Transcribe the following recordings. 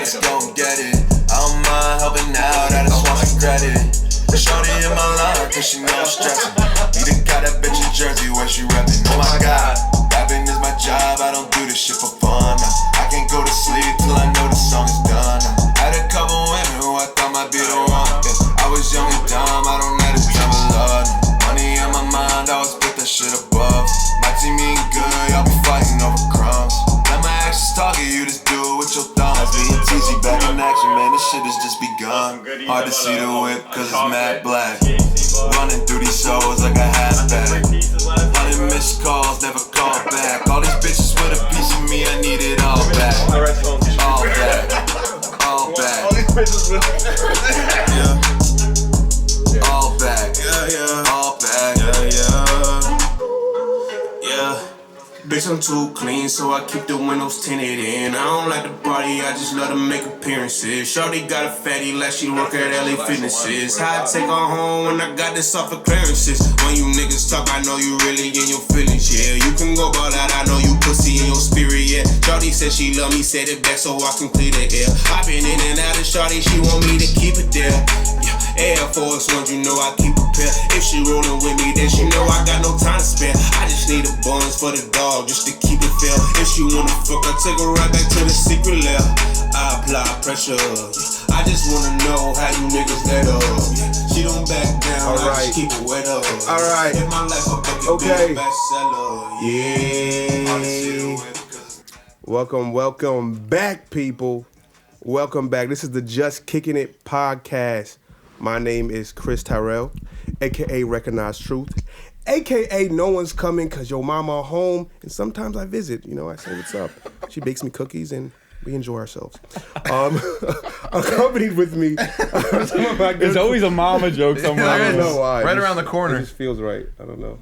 let's gon' get it. I don't mind helping out, I just want some credit. Shorty in my line, cause she know I'm stressing. Need to got that bitch in Jersey where she reppin'. Oh my God, rapping is my job, I don't do this shit for fun. I can't go to sleep till I know the song is done. Had a couple women who I thought might be the one. I was young and dumb, I don't have this time of love. Money in my mind, I always put that shit above. My team ain't good, y'all be fighting over crumbs. Let my actions talk, you just do it with your thumbs. Me and Teezy back in action, man, this shit has just begun. Hard to see the whip, cause it's mad black. Running through these shows like a halfback. 100 missed calls, never called back. All these bitches with a piece of me, I need it all back. All back, all back. Yeah. All back, yeah. All back, yeah. Bitch, I'm too clean, so I keep the windows tinted in. I don't like to party, I just love to make appearances. Shorty got a fatty like she work at LA Fitnesses. How I take her home when I got this off of clearances. When you niggas talk, I know you really in your feelings, yeah. You can go ball out, I know you pussy in your spirit, yeah. Shorty said she love me, said it back so I can clear the air. I been in and out of Shorty, she want me to keep it there. Air Force Ones, you know I keep a pair. If she rollin' with me, then she know I got no time to spare. I just need a buns for the dog, just to keep it fair. If she wanna fuck, I take her right back to the secret lair. I apply pressure, I just wanna know how you niggas let up. She don't back down, I just keep it wet up. Alright, in my life, I okay. Yeah. Welcome back, people. Welcome back. This is the Just Kickin It podcast. My name is Chris Tyrell, a.k.a. Recognize Truth, a.k.a. No One's Coming because your mama home, and sometimes I visit. You know, I say what's up. She bakes me cookies, and we enjoy ourselves. Accompanied with me. There's always a mama joke somewhere. I don't know why. Right around the corner. It just feels right. I don't know.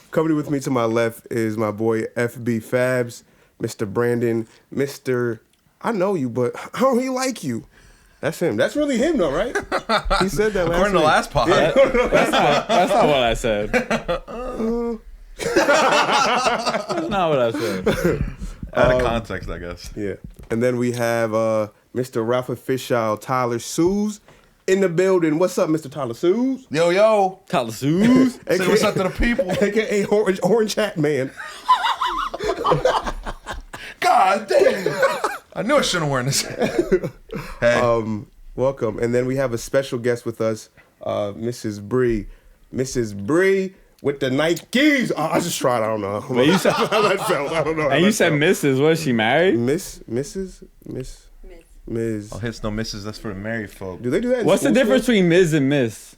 Accompanied with me to my left is my boy FB Fabs, Mr. Brandon, Mr. I know you, but I don't really like you. That's him. That's really him, though, right? He said that last According to last pod. Yeah. That's not what I said. That's not what I said. Out of context, I guess. Yeah. And then we have Mr. Ralph Fisher, Tyler Sues in the building. What's up, Mr. Tyler Sues? Yo. Tyler Sues. Say what's up to the people. A.K.A. Orange Hat Man. God damn. I knew I shouldn't have worn this. Hey. Welcome. And then we have a special guest with us, Mrs. Bree. Mrs. Bree with the Nikes. Oh, I just tried. I don't know. Well, you said, how that felt. I don't know. And you said Mrs. Was she married? Ms. Oh, hits no misses. That's for the married folk. Do they do that in What's the difference between Ms. and Miss?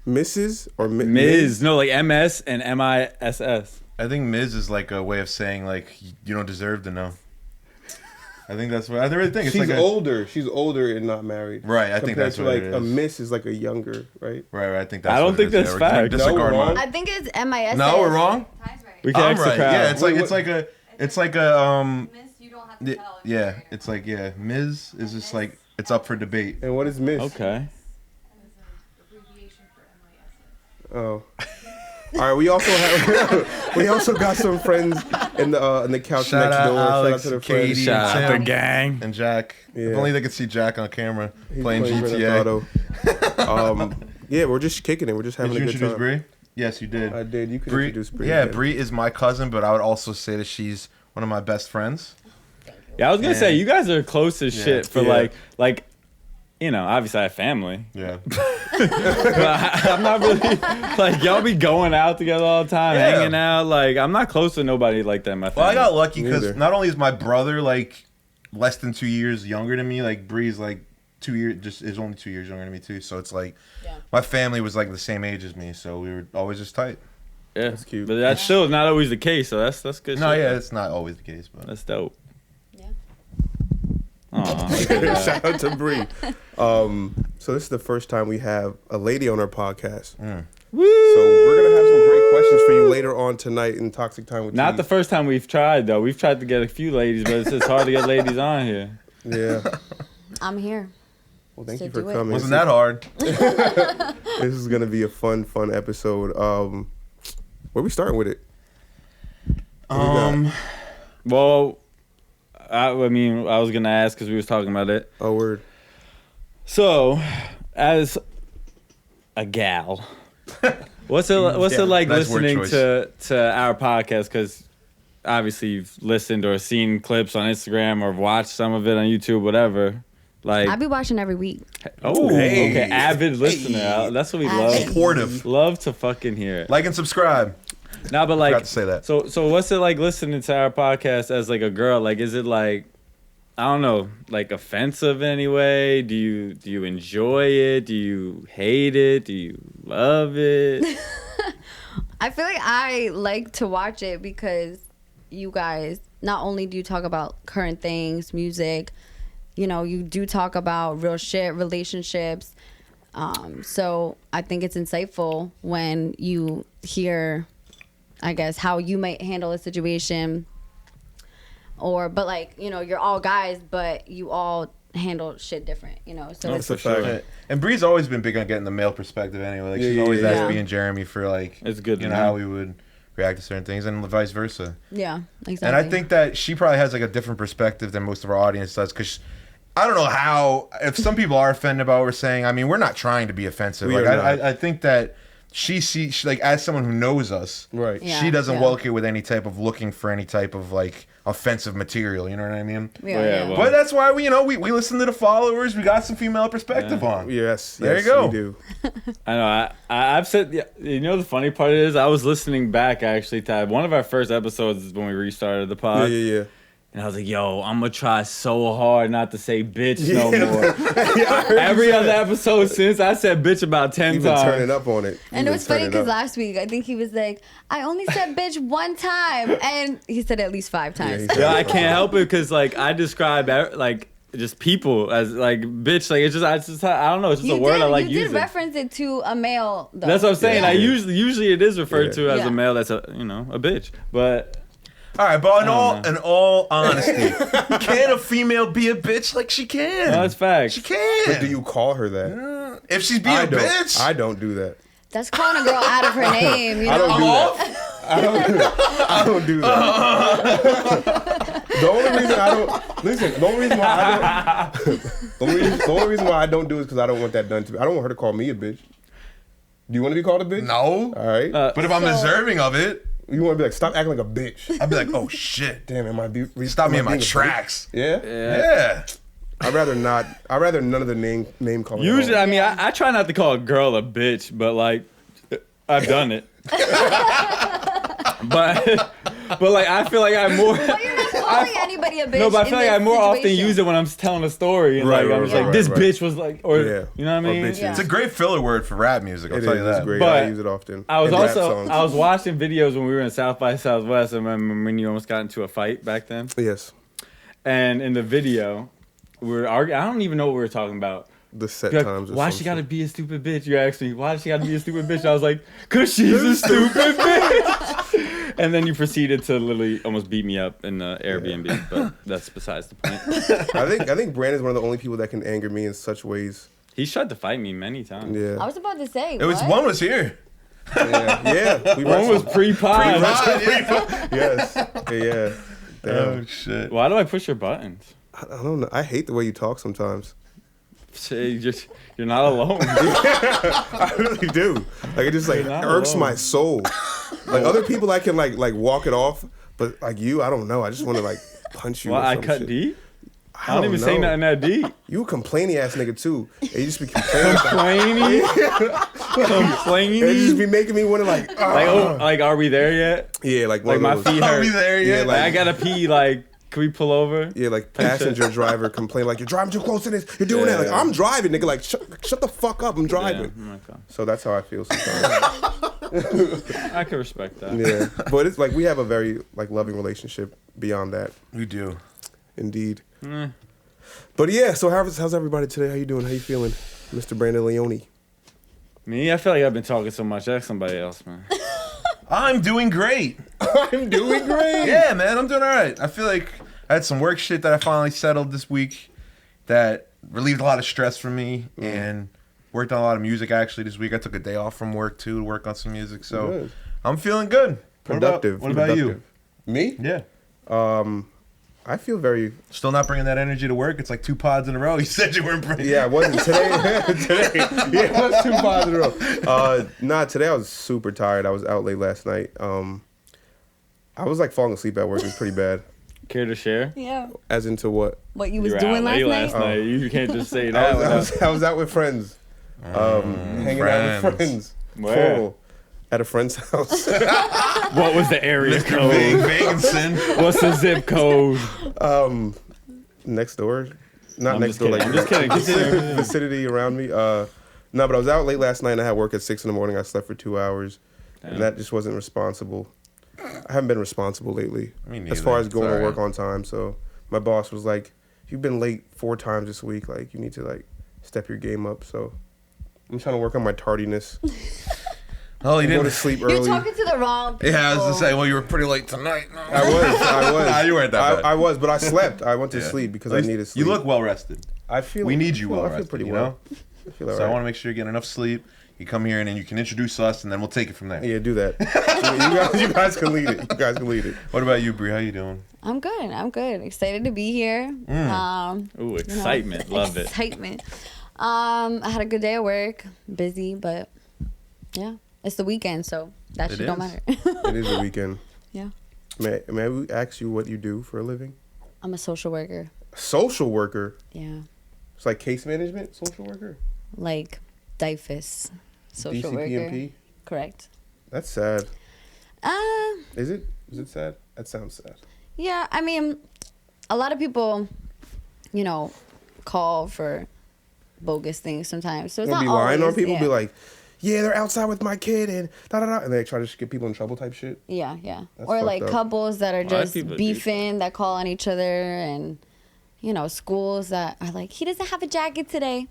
Mrs. or Ms. No, like MS and MISS. I think Ms. is like a way of saying, like, you don't deserve to know. I think that's what I really think. It's She's like older. She's older and not married. Right, I think that's to what like it is. A miss is like a younger, right? Right, I think that's I don't what think it is. that's Yeah, fact. disregard No, mine. I think it's MIS. No, we're wrong? We can I'm ask the right. crowd. Yeah, it's like Wait, it's like a Miss, you don't have to tell. yeah, it's like Ms. is just like it's up for debate. And what is miss? Okay. Abbreviation for MIS. Oh. All right, we also got some friends in the couch Shout next out door. Alex, Shout out to the Katie, friends. Shout out Tim, the gang. and Jack. Yeah. If only they could see Jack on camera He's playing Grand GTA. Theft Auto. Yeah, we're just kicking it. We're just having Did you a good introduce time. Bree? Yes, you did. I did. You could Bree, introduce Bree. yeah, again. Bree is my cousin, but I would also say that she's one of my best friends. Yeah, I was gonna say And- you guys are close as shit for Yeah. like, you know, obviously I have family. Yeah. But I'm not really like y'all be going out together all the time, Yeah. hanging out. Like I'm not close to nobody like that in my family. Well, I got lucky because Neither. not only is my brother like less than 2 years younger than me, like Bree's like 2 years, just is only 2 years younger than me too. So it's like my family was like the same age as me, so we were always just tight. Yeah, That's cute. But that's still not always the case, so that's good. No, shit. yeah, it's not always the case, but That's dope. Yeah. Aw. Shout out to Bree. So this is the first time we have a lady on our podcast. Woo! So we're gonna have some great questions for you later on tonight in Toxic Time with Not T. the first time we've tried though. We've tried to get a few ladies, but it's just hard to get ladies on here. Yeah. I'm here. Well, thank So you for do it. coming. wasn't that hard? This is gonna be a fun episode. Where we starting with it? Well, I mean, I was gonna ask because we was talking about it. Oh, word. So, as a gal, what's it like nice word listening choice. to our podcast? Because obviously you've listened or seen clips on Instagram or watched some of it on YouTube, whatever. Like, I be watching every week. oh, Hey. okay, avid listener. Hey. That's what we Avid. love. Supportive. Love to fucking hear it. Like and subscribe. Nah, but like, Forgot to say that. So what's it like listening to our podcast as like a girl? Like, is it like, I don't know, like offensive in any way? Do you enjoy it? Do you hate it? Do you love it? I feel like I like to watch it because you guys, not only do you talk about current things, music, you know, you do talk about real shit, relationships. So I think it's insightful when you hear, I guess, how you might handle a situation. But like, you know, you're all guys, but you all handle shit different, you know. So That's a fact. Yeah. And Bree's always been big on getting the male perspective anyway. Like she's always asked me and Jeremy for like, It's good to you know, know. how we would react to certain things, and vice versa. yeah, exactly. And I think that she probably has like a different perspective than most of our audience does, because I don't know how, if some people are offended about what we're saying, I mean, we're not trying to be offensive. We Like are not. I think that she like, as someone who knows us, Right. Yeah, she doesn't yeah. welcome it with any type of looking for any type of like offensive material. You know what I mean? Yeah, Well, yeah, yeah. well- But that's why we listen to the followers. We got some female perspective on. Yes. There yes, you go. We do. I know. I've said. You know, the funny part is, I was listening back actually to one of our first episodes when we restarted the Yeah, pod, yeah. and I was like, "Yo, I'm gonna try so hard not to say bitch no Yeah. more." Every other episode since, I said bitch about 10 You've been times. turning up on it. And it was funny because last week, I think he was like, I only said bitch one time. And he said it at least 5 times. he said Yeah, I can't help it because like I describe like just people as like bitch. Like it's just I don't know. It's just a word I like you using. did reference it to a male, though. That's what I'm saying. Yeah. I usually it is referred to as Yeah. a male that's a bitch, but. All right, but know. in all honesty, can a female be a bitch? Like she can. No, that's facts. She can. But do you call her that? If she's being I a don't. bitch, I don't do that. That's calling a girl out of her name, you know? I don't I'm do off. that. I don't do that. The only reason I don't listen. The only reason why I don't. The only reason why I don't do it is because I don't want that done to me. I don't want her to call me a bitch. Do you want to be called a bitch? No. All right. But if I'm deserving of it, You want to be like, stop acting like a bitch. I'd be like, oh shit. Damn, am I Stop me in am I my being a tracks. bitch? Yeah? Yeah. I'd rather not. I'd rather none of the name calling. Usually, at all. I mean, I try not to call a girl a bitch, but like, I've done it. but like, I feel like I'm more. But you're not calling anybody a bitch. No, but I feel like I more often situation. use it when I'm telling a story, and Right, like I'm right, just right, like, this right. bitch was like, or Yeah. you know what I Or mean? bitches. Yeah. It's a great filler word for rap music, I'll It tell is. you It's that. great. But I use it often. I was In rap also songs. I was watching videos when we were in South by Southwest. I remember when you almost got into a fight back then, Yes. and in the video, we were arguing. I don't even know what we were talking about. The set You're like, times. Or why some she gotta shit. be a stupid bitch? You asked me, why does she gotta be a stupid bitch? I was like, cause she's a stupid bitch. And then you proceeded to literally almost beat me up in the Airbnb, but that's besides the point. I think Brandon's one of the only people that can anger me in such ways. He's tried to fight me many times. Yeah. I was about to say, It was what? one was here. Yeah. We One was pre-pod. Yes. Yeah. Damn. Oh shit. Why do I push your buttons? I don't know. I hate the way you talk sometimes. You're not alone. I really do. Like it just like You're not irks alone. my soul. Like other people, I can like walk it off, but like you, I don't know. I just want to like punch you. Well, or I some cut shit. deep. I don't even know. say nothing that deep. You a complaining ass nigga too. And you just be complaining. Complaining. Complaining. It just be making me want to like. Like, are we there yet? Yeah, like Like one my of those. feet Are hurt. we there Yeah, yet? Like, I gotta pee. Like, can we pull over? Yeah, like passenger driver complain like you're driving too close to this. You're doing that. Like I'm driving, nigga. Like shut the fuck up. I'm driving. Yeah, oh my God. So that's how I feel sometimes. I can respect that. Yeah, but it's like we have a very like loving relationship beyond that. We do. Indeed. But yeah, so how's everybody today? How you doing? How you feeling, Mr. Brandon Leone? Me, I feel like I've been talking so much. Ask somebody else, man. I'm doing great. I'm doing great. Yeah, man, I'm doing all right. I feel like I had some work shit that I finally settled this week that relieved a lot of stress from me and worked on a lot of music actually this week. I took a day off from work too to work on some music. So Good. I'm feeling good. Productive. What about you? Me? Yeah. I feel very. Still not bringing that energy to work. It's like 2 pods in a row. You said you weren't bringing. Yeah, it wasn't today. Yeah, it was 2 pods in a row. Nah, today I was super tired. I was out late last night. I was like falling asleep at work. It was pretty bad. Care to share? Yeah. As into what? What you You was were doing out late last night? You can't just say that. I was out with friends. Hanging out with friends. Where? Full. At a friend's house. What was the area Mr. code? Veganson. What's the zip code? Next door. Not I'm next just door, kidding. like I'm just kidding. Continue. vicinity around me. No, but I was out late last night and I had work at 6 in the morning. I slept for 2 hours. And that just wasn't responsible. I haven't been responsible lately. Me neither. As far as going It's to work alright. on time. So my boss was like, you've been late 4 times this week. Like, you need to like step your game up. So I'm trying to work on my tardiness. Oh, you Go to didn't. sleep You're early. talking to the wrong people. Yeah, I was to say, well, you were pretty late tonight. No. I was. Nah, you weren't that bad. I was, but I slept. I went to Yeah. sleep because At I least needed sleep. You look well rested. I feel. We need you well I feel rested. pretty You well. know. I feel all So I right. want to make sure you get enough sleep. You come here and then you can introduce us, and then we'll take it from there. Yeah, do that. you guys can lead it. You guys can lead it. What about you, Bree? How you doing? I'm good. I'm good. Excited to be here. Ooh, excitement. Love it. Excitement. I had a good day at work. Busy, but yeah, it's the weekend, so that It shit don't is. matter. It is the weekend. Yeah. May we ask you what you do for a living? I'm a social worker. Social worker. Yeah. It's like case management. Social worker. Like DIFUS. Social worker. DCPMP. Correct. That's sad. Uh, Is it? Is it sad? That sounds sad. yeah, I mean, a lot of people, call for bogus things sometimes. So it's They'll not be lying always, on people. yeah. Be like, yeah, they're outside with my kid and da da da, and they try to get people in trouble type shit. Yeah. That's Or fucked like up. couples that are lot of just people do beefing that call on each other, and schools that are like, he doesn't have a jacket today.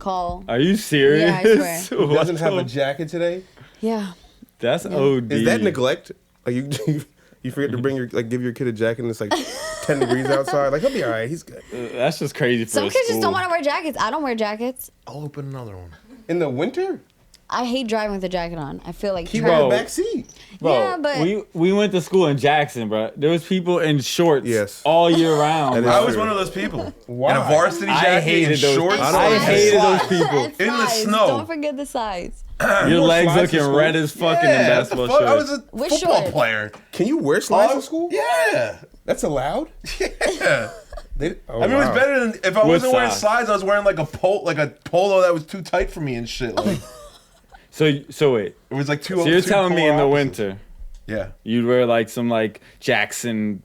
Call. Are you serious? Yeah, I swear. He doesn't What have a the- jacket today. Yeah. That's OD. Is that neglect? Like you forget to bring give your kid a jacket and it's like 10 degrees outside. Like he'll be all right. He's good. That's just crazy for Some a kids just school. don't want to wear jackets. I don't wear jackets. I'll open another one. In the winter, I hate driving with a jacket on. I feel like keep trash. on Bro. the back seat. Bro, Yeah, but- we went to school in Jackson, bro. There was people in shorts Yes. all year round. That bro. is I was true. one of those people. Why? In a varsity I jacket hated and those- shorts. And I don't slides. like hated those people. And In the slides. snow. Don't forget the sides. Your wore legs slides to looking school? red as fucking in Yeah, basketball what the fuck? I shorts. was a With football shorts. player. Can you wear slides to school? Yeah. That's allowed. Yeah. Oh, I mean, it was wow. better than if I With wasn't wearing socks. slides. I was wearing like a polo that was too tight for me and shit. Like So wait. it was like two. So you're two telling me polar in the opposites. winter Yeah. you'd wear like some like Jackson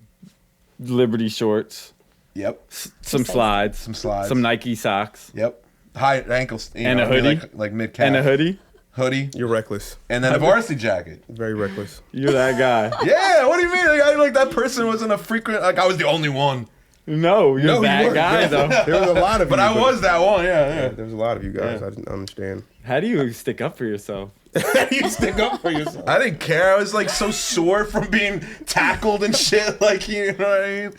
Liberty shorts, Yep. some slides, Some slides. some Nike socks, Yep. High ankles. And a hoodie? Like mid calf. and a hoodie? Hoodie. You're reckless. And then a varsity jacket. Very reckless. You're that guy. Yeah. What do you mean? Like that person wasn't a frequent. Like I was the only one. No, you're No, you that weren't. guy though. There was a lot of you. But I was that one. Yeah. There was a lot of you guys. Yeah. I didn't understand. How do you stick up for yourself? You stick up for yourself. I didn't care. I was like so sore from being tackled and shit. Like you know what I mean?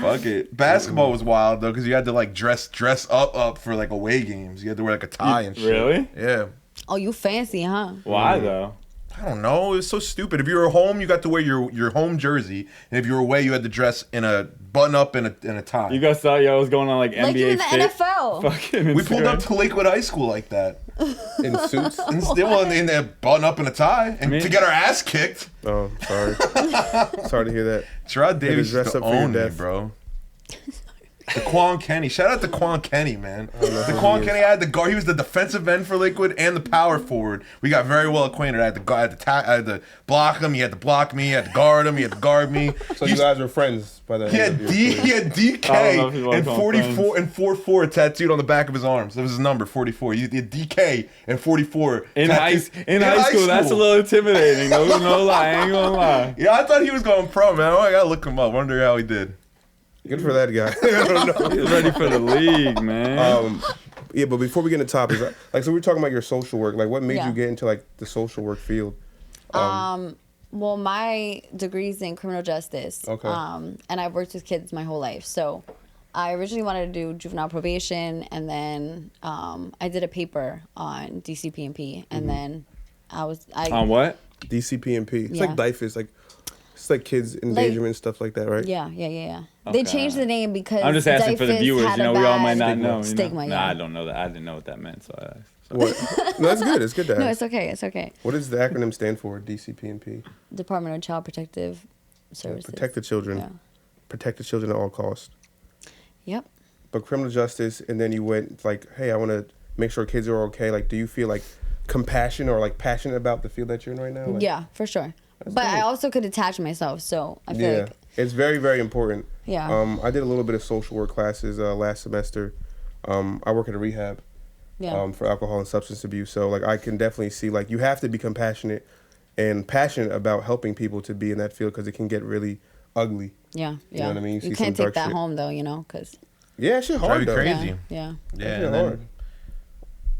Fuck it. Basketball was wild though because you had to like dress up for like away games. You had to wear like a tie and shit. Really? Yeah. Oh, you fancy, huh? Why though? I don't know. It was so stupid. If you were home, you got to wear your home jersey, and if you were away, you had to dress in a button up and a tie. You guys thought y'all was going on like Like you NBA in the fit? NFL. Fucking We pulled Instagram. up to Lakewood High School like that, In suits. and still in a button up and a tie, and Man. to get our ass kicked. Oh, sorry. Sorry to hear that. Gerard Davis dress used to up for your own me, death. bro. Daquan Kenny. Shout out to Daquan Kenny, man. know who Daquan he Kenny, I had the guard. He was the defensive end for Lakewood and the power forward. We got very well acquainted. I had to block him. He had to block me. I had to guard him. He had to guard me. So you guys were friends by the He had end of your he had I don't know if you DK wanna and call 44 and 44 tattooed on the back of his arms. That was his number, 44. He had DK and 44 in high tattooed- school, that's a little intimidating. No lie, I ain't gonna lie. Yeah, I thought he was going pro, man. I gotta look him up. Wonder how he did. Good for that guy. I don't know. He's ready for the league, man. Yeah, but before we get into topics, like, so we were talking about your social work. Like, what made Yeah. you get into like the social work field? Well, my degree's in criminal justice. Okay. And I've worked with kids my whole life. So I originally wanted to do juvenile probation, and then I did a paper on DCPMP, and then I On what? DCPMP. It's Yeah. like DIFUS. Like, It's like kids endangerment and stuff like that, right? Yeah. Okay. They changed the name because I'm just asking for the Dyfus viewers. had You know, a we all might bad not know. You know? stigma. Nah, Yeah. I don't know that. I didn't know what that meant, so I asked. What? No, that's good. It's good to No, ask. it's okay. What does the acronym stand for? DCP&P. Department of Child Protective Services. Protect the children. Yeah. Protect the children at all costs. Yep. But criminal justice, and then you went like, hey, I want to make sure kids are okay. Like, do you feel like compassion or like passionate about the field that you're in right now? Like, Yeah, for sure. But dope. I also could attach myself, so I feel like it's very, very important. Yeah. I did a little bit of social work classes last semester. I work at a rehab for alcohol and substance abuse. So like I can definitely see like you have to become passionate about helping people to be in that field because it can get really ugly. Yeah. You know what I mean? You see You some can't dark take that shit. home though, you know, because Yeah, shit hard though. Drive you crazy. yeah. Yeah, That shit and hard. then,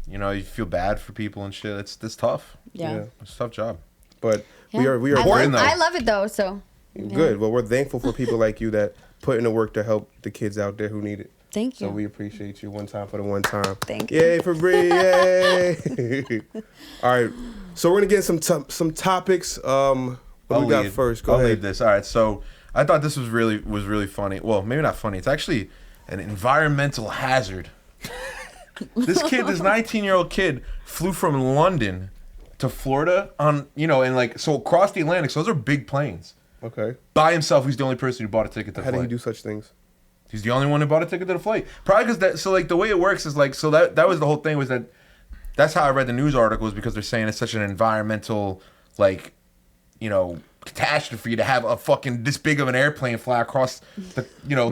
you know, you feel bad for people and shit. It's tough. Yeah. It's a tough job. But we Yeah. are I important, love, though. I love it though, so good. Well, we're thankful for people like you that put in the work to help the kids out there who need it. thank you. So we appreciate you. One time for the one time. Thank you. Yay for Bree! Yay! All right. So we're gonna get some topics. What do we got first? Go I'll ahead. lead this. All right. So I thought this was really funny. Well, maybe not funny. It's actually an environmental hazard. This 19-year-old kid, flew from London to Florida on, and like so across the Atlantic. So those are big planes. Okay. By himself, he's the only person who bought a ticket to the How do flight. you do such things? He's the only one who bought a ticket to the flight. Probably because that. So like the way it works is like so that was the whole thing was that. That's how I read the news articles because they're saying it's such an environmental catastrophe to have a fucking this big of an airplane fly across the the world.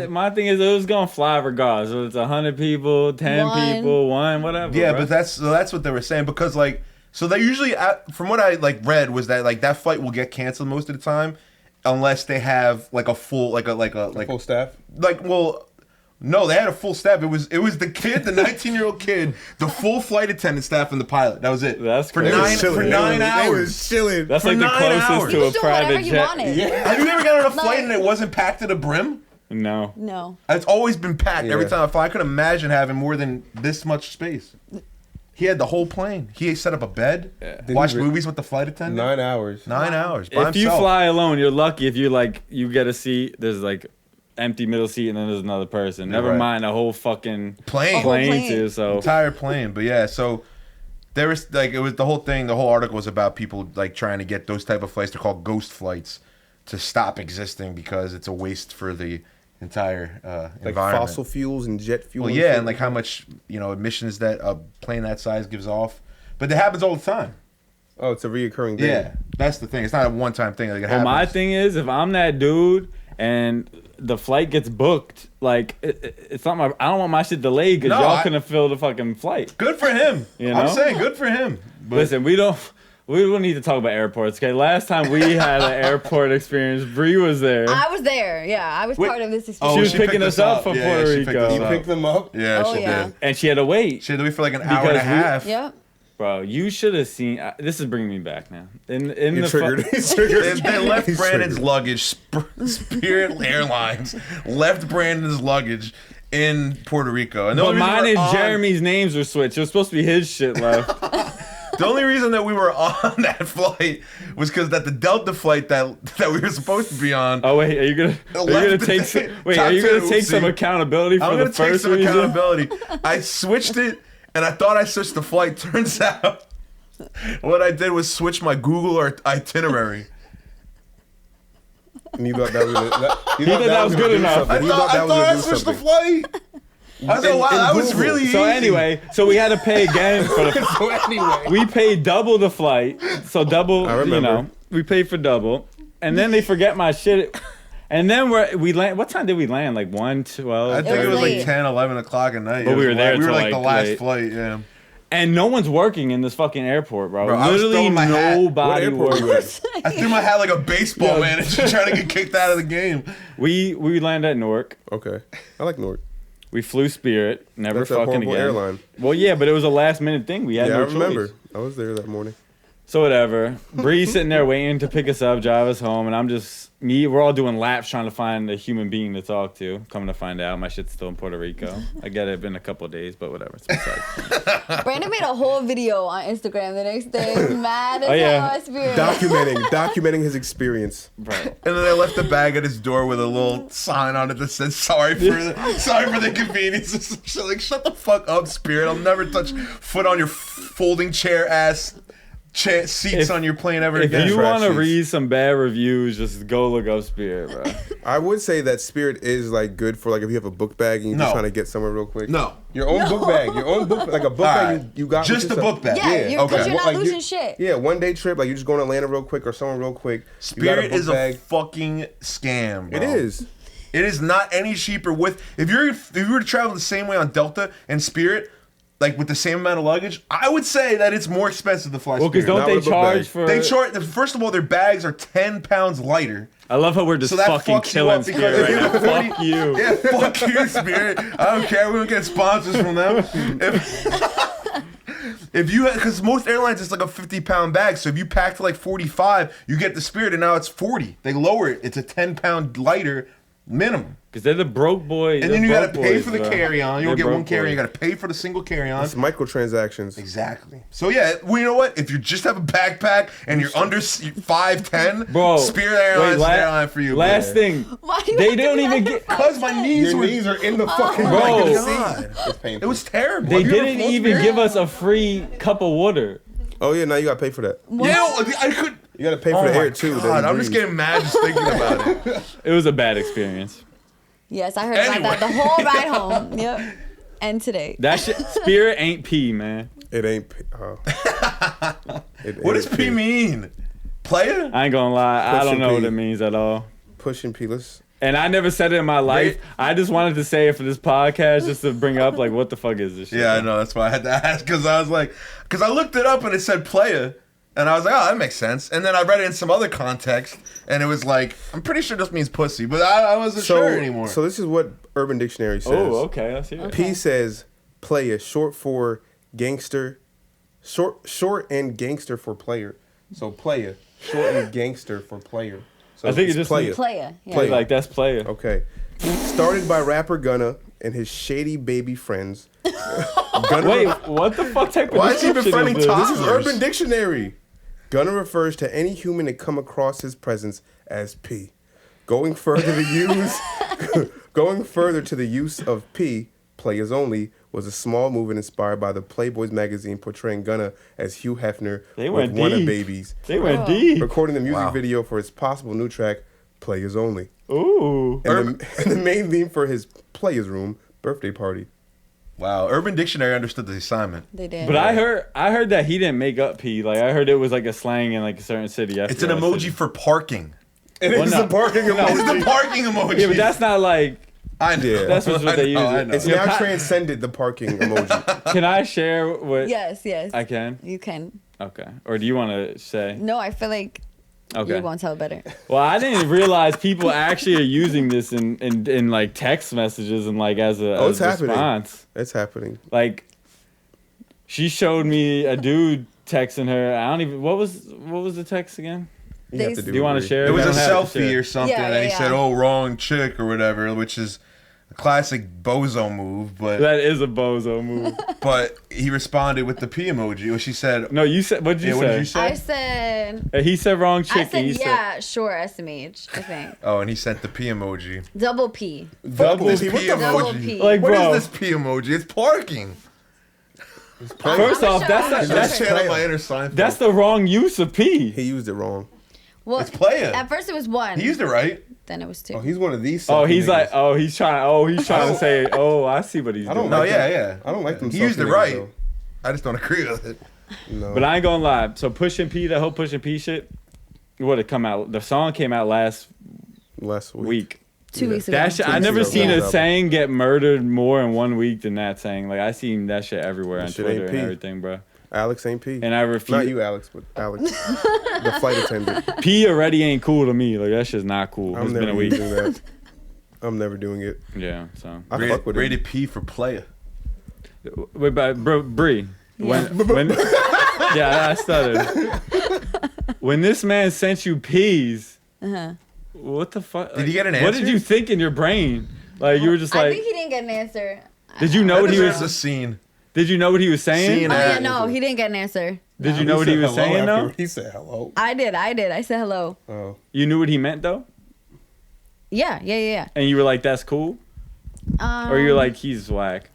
My thing is it was gonna fly regardless. So it's 100 people, 10 One. people, one, whatever. Yeah, bro. but that's what they were saying because like so they usually from what I read was that like that flight will get canceled most of the time unless they have like a full Full staff. No, they had a full staff. It was the kid, the 19-year-old kid, the full flight attendant staff, and the pilot. That was it. That's for crazy. for 9 hours. They was chilling. That's for like the 9 closest hours. to You a was doing whatever private you jet. wanted. Have you ever gotten on a flight Like- and it wasn't packed to the brim? No. No. It's always been packed every Yeah. time I fly. I could imagine having more than this much space. He had the whole plane. He set up a bed, watched movies with the flight attendant. 9 hours. 9 hours by If you himself. fly alone, you're lucky if you get a seat. There's like empty middle seat and then there's another person. Never right. mind a whole fucking Plane. plane. too. So Entire plane. But yeah, so there was it was the whole thing. The whole article was about people trying to get those type of flights. They're called ghost flights to stop existing because it's a waste for the entire Like environment. fossil fuels and jet fuel. Well, yeah, and like how much emissions that a plane that size gives off. But it happens all the time. Oh, it's a reoccurring thing. Yeah, that's the thing. It's not a one-time thing. Like it well, happens. my thing is if I'm that dude and the flight gets booked, like it's not my. I don't want my shit delayed because No, y'all couldn't fill the fucking flight. Good for him. You I'm know? saying good for him. But Listen, we don't need to talk about airports. Okay, last time we had an airport experience, Bree was there. I was there. Yeah, I was Wait. part of this experience. Oh, She was she picking picked us us up up. from Yeah, Puerto she picked Rico. us You up. picked them up. yeah, Oh, she yeah. did. And she had to wait. She had to wait for like an hour and a Because we- half. Yep. Bro, you should have seen. This is bringing me back now. In He the triggered. He's triggered. They left He's Brandon's triggered. luggage. Spirit Airlines left Brandon's luggage in Puerto Rico. And the But only reason mine we're and on- Jeremy's names were switched. It was supposed to be his shit left. The only reason that we were on that flight was because that the Delta flight that we were supposed to be on. Oh wait, are you gonna Left the take day- some? Wait, top are you gonna two, take some oopsie. accountability for I'm the gonna take first some reason? accountability. I switched it, and I thought I switched the flight. Turns out, what I did was switch my Google itinerary. And you thought that was He thought that was good enough. He thought that was I gonna do switched the something. flight. I was like, wow, that was Google. really So easy. anyway, so we had to pay again for the. So anyway. We paid double the flight, so double. I remember. We paid for double, and then they forget my shit. And then we land. What time did we land? Like 1:12. I think It it was was like late. 10, 11 o'clock at night. But It we was were there late. We were till, like the like, last late. flight, yeah. And no one's working in this fucking airport, bro. Bro, I was Literally throwing my hat. What nobody airport were you works. at? I threw my hat like a baseball Yo. manager trying to get kicked out of the game. We landed at Newark. Okay. I like Newark. We flew Spirit. Never That's a fucking horrible again. airline. Well, yeah, but it was a last minute thing. We had Yeah, no I remember. choice. I was there that morning. So whatever. Bree's sitting there waiting to pick us up, drive us home, and we're all doing laps trying to find a human being to talk to. Coming to find out, my shit's still in Puerto Rico. I get it, been a couple of days, but whatever. It's besides. Brandon made a whole video on Instagram the next day. Mad as Oh, yeah. hell, Spirit. Documenting his experience. Right. And then I left the bag at his door with a little sign on it that says sorry for the inconvenience. Like, shut the fuck up, Spirit. I'll never touch foot on your folding chair ass seats on your plane ever If again. you want to seats. read some bad reviews, just go look up Spirit, bro. I would say that Spirit is like good for like if you have a book bag and you're just No. trying to get somewhere real quick. No. Your own book bag. Your own book, like a book All bag right. you got. Just with the yourself. book bag. Yeah, Yeah, because okay. you're not Like, losing shit. Yeah, one day trip, like you're just going to Atlanta real quick or somewhere real quick. You got Spirit book is a fucking scam, bro. It is. It is not any cheaper with if you were to travel the same way on Delta and Spirit, like with the same amount of luggage, I would say that it's more expensive to fly Well, because Spirit. don't Not they with a book charge bag. for? They charge. First of all, their bags are 10 pounds lighter. I love how we're just So that fucking fucks you killing up because Spirit if right now. you're 40 Fuck you. Yeah, fuck you, Spirit. I don't care. We don't get sponsors from them. If you, because most airlines it's like a 50-pound bag, so if you pack to like 45, you get the Spirit, and now it's 40. They lower it. It's a 10-pound lighter minimum. Because they're the broke boys. And then you gotta pay for the carry-on. You don't They're get one broke carry-on. You boys. gotta pay for the single carry-on. It's microtransactions. Exactly. So yeah, well, you know what? If you just have a backpack and you're under 5'10", Bro, Spirit Airlines is the airline for you. Last thing, Why do you They have to don't be even under get- 5'10"? Because my knees Your were. knees are in the fucking Bro. back of the God. seat. It's painful. It was terrible. they Have you ever didn't flown even Spirit? give us a free cup of water. Oh yeah, now you gotta pay for that. Yeah, I could. You gotta pay for Oh the my air too. that God, you I'm just breathe. getting mad just thinking about it. It was a bad experience. Yes, I heard about that the whole ride home. Yep. And today. That shit, Spirit ain't pee, man. It ain't. What does P mean? Player? I ain't gonna lie, I Push don't and know what pee. it means at all. Pushing P. Let's. And I never said it in my life. Right. I just wanted to say it for this podcast, just to bring up like, what the fuck is this shit? Yeah, I know. That's why I had to ask because I was like, because I looked it up and it said player, and I was like, oh, that makes sense. And then I read it in some other context, and it was like, I'm pretty sure this means pussy, but I wasn't sure anymore. So this is what Urban Dictionary says. Oh, okay. Let's hear it. P says player, short for gangster, short and gangster for player. So player, short and gangster for player. So I think it's it just player. Player. Yeah. Player. Like that's player. Okay. Started by rapper Gunna and his shady baby friends. Gunna Wait, what the fuck type of Why is he description befriending is this? This is toddlers? Urban Dictionary. Gunna refers to any human that come across his presence as P. Going further to the use of P, players only, was a small movement inspired by the Playboys magazine portraying Gunna as Hugh Hefner They with went one of deep. babies, They went deep. recording the music Wow. video for his possible new track, Players Only. Ooh. And the main theme for his Players Room birthday party. Wow, Urban Dictionary understood the assignment. They did. But I heard that he didn't make up P. Like I heard it was like a slang in like a certain city. It's an emoji for parking. It Well, is no. the parking It's emoji. the parking emoji. Yeah, but that's not like. I know. Yeah. That's what they use. I know. It's Yeah, now Ka- transcended the parking emoji. Can I share what Yes, yes. I can? You can. Okay. Or do you want to say? No, I feel like Okay. you're going to tell better. Well, I didn't realize people actually are using this in like text messages and like as a, Oh, it's as a happening. response. It's happening. Like, she showed me a dude texting her. I don't even. What was the text again? You have They- to Do you want to it. share? It was I a don't have to selfie share. or something, Yeah, and he yeah, said, yeah. "Oh, wrong chick" or whatever, which is a classic bozo move. But That is a bozo move. he responded with the P emoji. Or she said, No, you said. What did you "Yeah, say? what did you say?" I said, He said wrong chick. I and said, he yeah, sure, SMH, I think. Oh, and he sent the P emoji. Double P. Double This P. P What the Double emoji. P. Like, What bro. is this P emoji? It's parking. First I'm off, sure- that's I'm not, sure. that's Channel my inner Seinfeld. that's the wrong use of P. He used it wrong. Well, It's player. at first it was one. He used it right. Then it was two. Oh, he's one of these. Oh, selfie he's like, niggas. He's trying to say, oh, I see what he's I don't doing. No, like yeah, them. yeah. I don't like them. He used selfie it niggas, right. though. I just don't agree with it. No. But I ain't gonna lie. So Pushing P, that whole Pushing P shit, what it come out? The song came out last last week. 2 weeks ago. That shit, I weeks never ago. seen Yeah. a saying get murdered more in 1 week than that saying. Like I seen that shit everywhere That on shit Twitter ain't and P. everything, bro. Alex ain't P. And I refuse. Not you, Alex, but Alex, the flight attendant. P already ain't cool to me. Like that shit's not cool. I'm It's been a never week. using that. I'm never doing it. Yeah. So. I fuck with Rated it. P for player. Wait, but Bree. Yeah. When Yeah, I stuttered. When this man sent you peas, what the fuck? Did you get an What answer? did you think in your brain? Like you were just I like, think he didn't get an answer. did you know what he There's a was? scene. Did you know what he was saying? Scene. Oh yeah, Yeah. no, he didn't get an answer. Did you know what he was saying though? He said hello. I did. I said hello. Oh. You knew what he meant though, Yeah. and you were like, "That's cool," or you're like, "He's whack."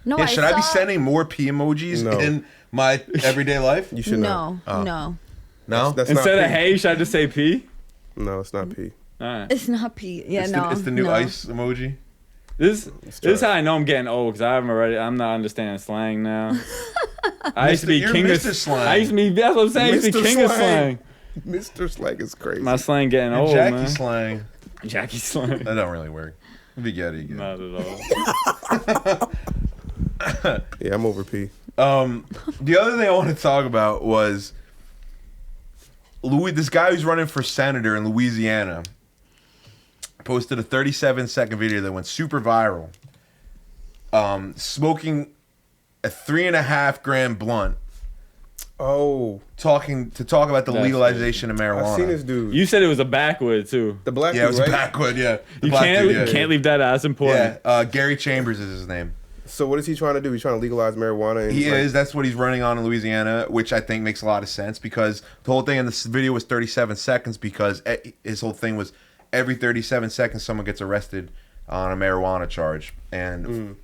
No, Yeah, should I be saw- sending more pee emojis No. in my everyday life? You should not. No. No. That's Instead not of P. hey, should I just say P? No, it's not P. All right. It's not Pete. Yeah, It's no. the new no. ice emoji. This trash. is how I know I'm getting old because I'm not understanding slang now. I used to be You're king Mr. of Slang. I used to be. That's what I'm saying. I used to be Mr. king of Slang. slang. Mr. Slang is crazy. My slang getting And old, Jackie man. slang. Jackie slang. That don't really work. If you get it, you get it. Not at all. Yeah, I'm over P. The other thing I want to talk about was this guy who's running for senator in Louisiana posted a 37-second video that went super viral. Smoking a 3.5 gram blunt, Oh, talk about the That's legalization of marijuana. I've seen this dude. You said it was a backwood too. The black Yeah, it dude, was right? backward. Yeah, The You black can't dude, you can't leave that out. That's important. Yeah, Gary Chambers is his name. So what is he trying to do? He's trying to legalize marijuana. And He like, is. That's what he's running on in Louisiana, which I think makes a lot of sense because the whole thing in this video was 37 seconds because his whole thing was every 37 seconds someone gets arrested on a marijuana charge, and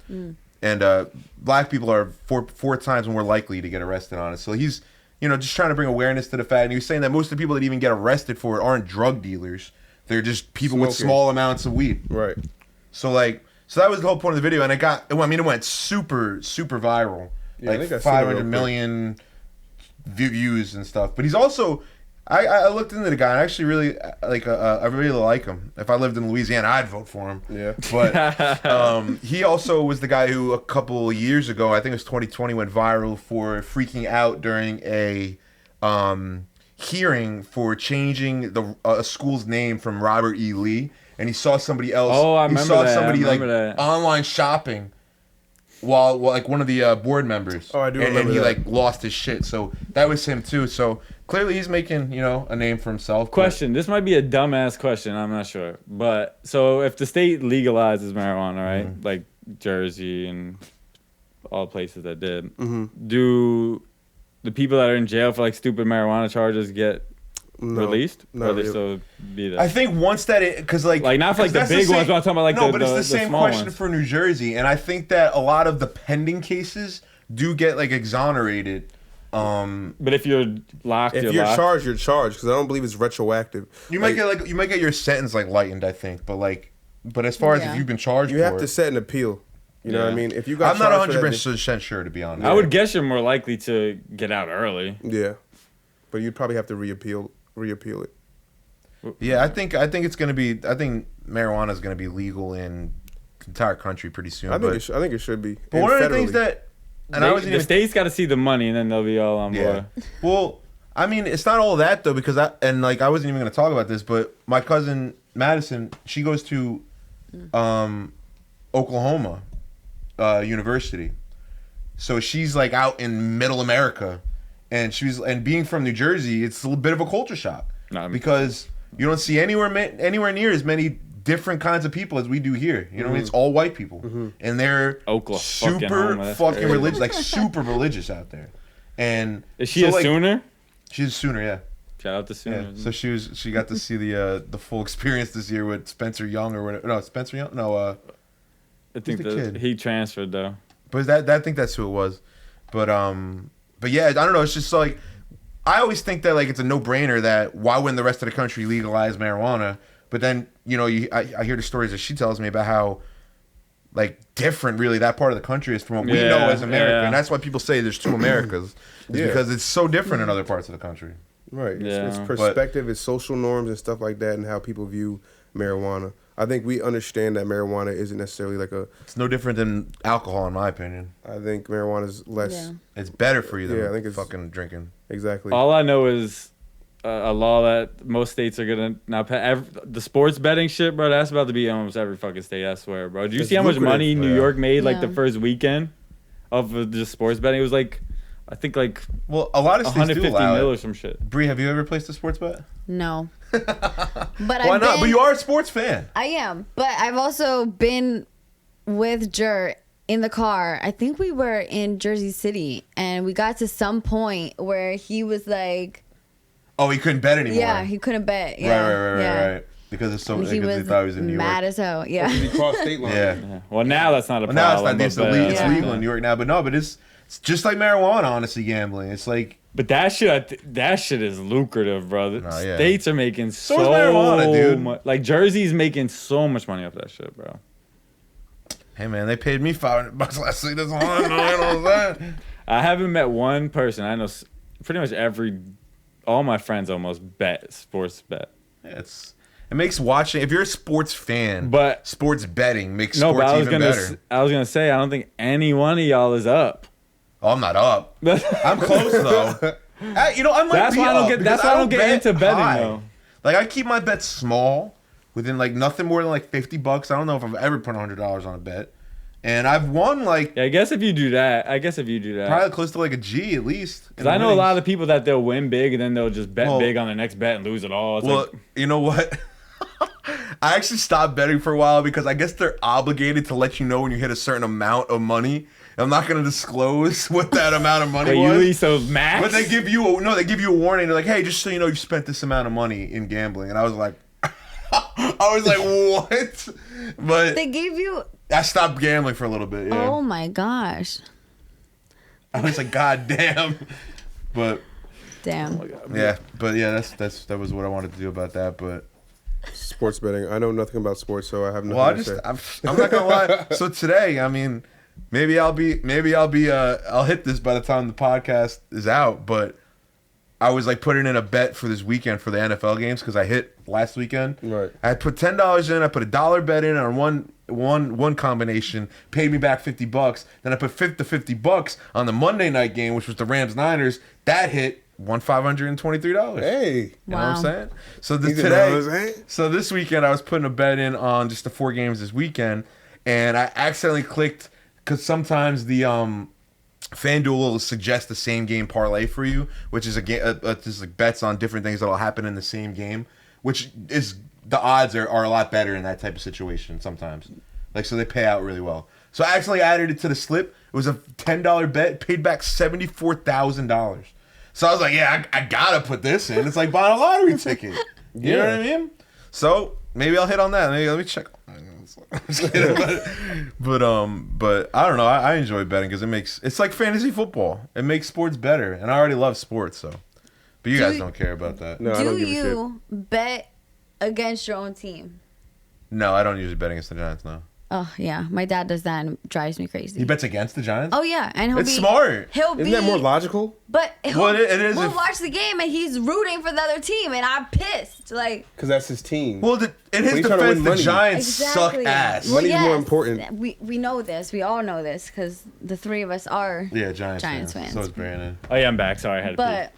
black people are four times more likely to get arrested on it. So he's just trying to bring awareness to the fact. And he was saying that most of the people that even get arrested for it aren't drug dealers; they're just people with Smoking. small amounts of weed. Right. So that was the whole point of the video, and it went super viral, Yeah, I like think I seen it real 500 quick. million views and stuff. But he's also, I looked into the guy, and I actually really I really like him. If I lived in Louisiana, I'd vote for him. Yeah. But he also was the guy who a couple years ago, I think it was 2020, went viral for freaking out during a hearing for changing a school's name from Robert E. Lee. And he saw somebody else. Oh, I remember He saw that. somebody I remember that. online shopping while like one of the board members. Oh, I do and remember he that. lost his shit. So that was him too. So clearly he's making a name for himself. but- Question. This might be a dumbass question. I'm not sure. But so if the state legalizes marijuana, right? Like Jersey and all places that did, do the people that are in jail for like stupid marijuana charges get released? not Or they really. still be there? I think once that because like Like, not for, like, the 'cause big that's ones, but I'm talking about, like, no, the- but it's the the same small question ones. for New Jersey, and I think that a lot of the pending cases do get like exonerated. But if you're locked, If you're you're locked. charged, you're charged because I don't believe it's retroactive. You might get your sentence like lightened, I think, but as far as Yeah. if you've been charged, You for have to it, set an appeal. You know what I Yeah. mean? If you got I'm not charged for that, 100% sure to be honest. I would guess you're more likely to get out early. yeah, but you'd probably have to reappeal it. Yeah, I think it's gonna be. I think marijuana is gonna be legal in the entire country pretty soon. I think it should be. but And one of the things federally. that, and I wasn't The even state's got to see the money, and then they'll be all on Yeah. board. Well, I mean, it's not all that though, because I wasn't even going to talk about this, but my cousin Madison, she goes to Oklahoma University, so she's like out in Middle America, and being from New Jersey, it's a little bit of a culture shock because you don't see anywhere near as many different kinds of people as we do here. You know, what I mean? It's all white people, and they're Oklahoma, super that's fucking crazy. religious, like super religious out there. And Is she so, a like, Sooner? She's a Sooner, yeah. Shout out to Yeah. Sooner. So she got to see the full experience this year with Spencer Young or whatever. No, Spencer Young. No, I think the that kid? he transferred though. but I think that's who it was. But yeah, I don't know. It's just like I always think that like it's a no brainer that why wouldn't the rest of the country legalize marijuana? But then I hear the stories that she tells me about how like different really that part of the country is from what we know as America, yeah. and that's why people say there's two Americas. It's Yeah. because it's so different in other parts of the country. Right. It's Yeah. perspective, it's social norms and stuff like that, and how people view marijuana. I think we understand that marijuana isn't necessarily like It's no different than alcohol, in my opinion. I think marijuana is less. Yeah. It's better for you than Yeah, I think it's- fucking drinking. Exactly. All I know is a law that most states are gonna now pass. The sports betting shit, bro. That's about to be in almost every fucking state. I swear, bro. Did you It's see how much lucrative, money New yeah. York made like the Yeah. first weekend of just sports betting? It was like I think like Well, a lot of states do 150 allow mil or it. some shit. Bree, have you ever placed a sports bet? No. But Why not? But you are a sports fan. I am. But I've also been with Jer in the car. I think we were in Jersey City, and we got to some point where he was like, Oh, he couldn't bet anymore. yeah, he couldn't bet. Yeah, Right. Because it's so. And he Because was he thought he was in New York. mad as hell. Yeah. He crossed state line. Yeah. Yeah. Well, now that's not a Well, now it's problem. not. It's, but, it's Yeah. legal in New York now. But it's just like marijuana. Honestly, gambling. It's like. But that shit, that shit is lucrative, brother. Nah, yeah. States are making so is marijuana, dude. much. Like Jersey's making so much money off that shit, bro. Hey man, they paid me $500 last week. That's all I know. You know what I'm saying? I haven't met one person. I know pretty much all my friends almost sports bet. Yeah, it makes watching. If you're a sports fan, But- sports betting makes No, sports but even better. I was gonna say I don't think any one of y'all is up. Oh, I'm not up. I'm close though. I might That's be why I don't up get. because That's why I don't get bet into betting high. though. Like I keep my bets small, within like nothing more than like $50. I don't know if I've ever put $100 on a bet, and I've won like Yeah, I guess if you do that, probably close to like a G at least. Because I know a lot of people that they'll win big and then they'll just bet Well- big on the next bet and lose it all. It's Well, like, you know what? I actually stopped betting for a while because I guess they're obligated to let you know when you hit a certain amount of money. I'm not going to disclose what that amount of money wait, you was. lease those max? But they give you a warning. They're like, hey, just so you know, you spent this amount of money in gambling. And I was like, what? But They gave you. I stopped gambling for a little bit. Yeah. Oh my gosh. I was like, God damn. But Damn. yeah, that was what I wanted to do about that. But Sports betting. I know nothing about sports, so I have nothing well, to say. I'm not gonna lie. So today, I mean, I'll hit this by the time the podcast is out. But I was like putting in a bet for this weekend for the NFL games because I hit last weekend. Right. I put $10 in. I put $1 bet in on one combination. Paid me back $50. Then I put $50 on the Monday night game, which was the Rams Niners. That hit. Won $523. Hey. You know what I'm Wow. saying? So You know what I'm today, saying? so this weekend I was putting a bet in on just the 4 games this weekend, and I accidentally clicked because sometimes the FanDuel will suggest the same game parlay for you, which is just like bets on different things that'll happen in the same game, which is the odds are a lot better in that type of situation sometimes. Like so they pay out really well. So I accidentally added it to the slip. It was a $10 bet, paid back $74,000. So I was like, yeah, I gotta put this in. It's like buying a lottery ticket. You know what I mean? So maybe I'll hit on that. Maybe let me check. I'm just kidding. But I don't know. I enjoy betting because it's like fantasy football. It makes sports better, and I already love sports. So, but you guys don't care about that. No, I Do don't give a shit. you bet against your own team? No, I don't usually bet against the Giants. No, Oh yeah, my dad does that and it drives me crazy. he bets against the Giants. Oh yeah, and It's smart. He'll Isn't that more logical? But Well, it is We'll if- watch the game and he's rooting for the other team, and I'm pissed. Like Because that's his team. Well, in his When he's trying to defense, win the money. Giants suck exactly. ass. Money's more important. We know this. We all know this because the 3 of us are. Yeah, Giants fans. So is Brandon. oh yeah, I'm back. Sorry, I had to But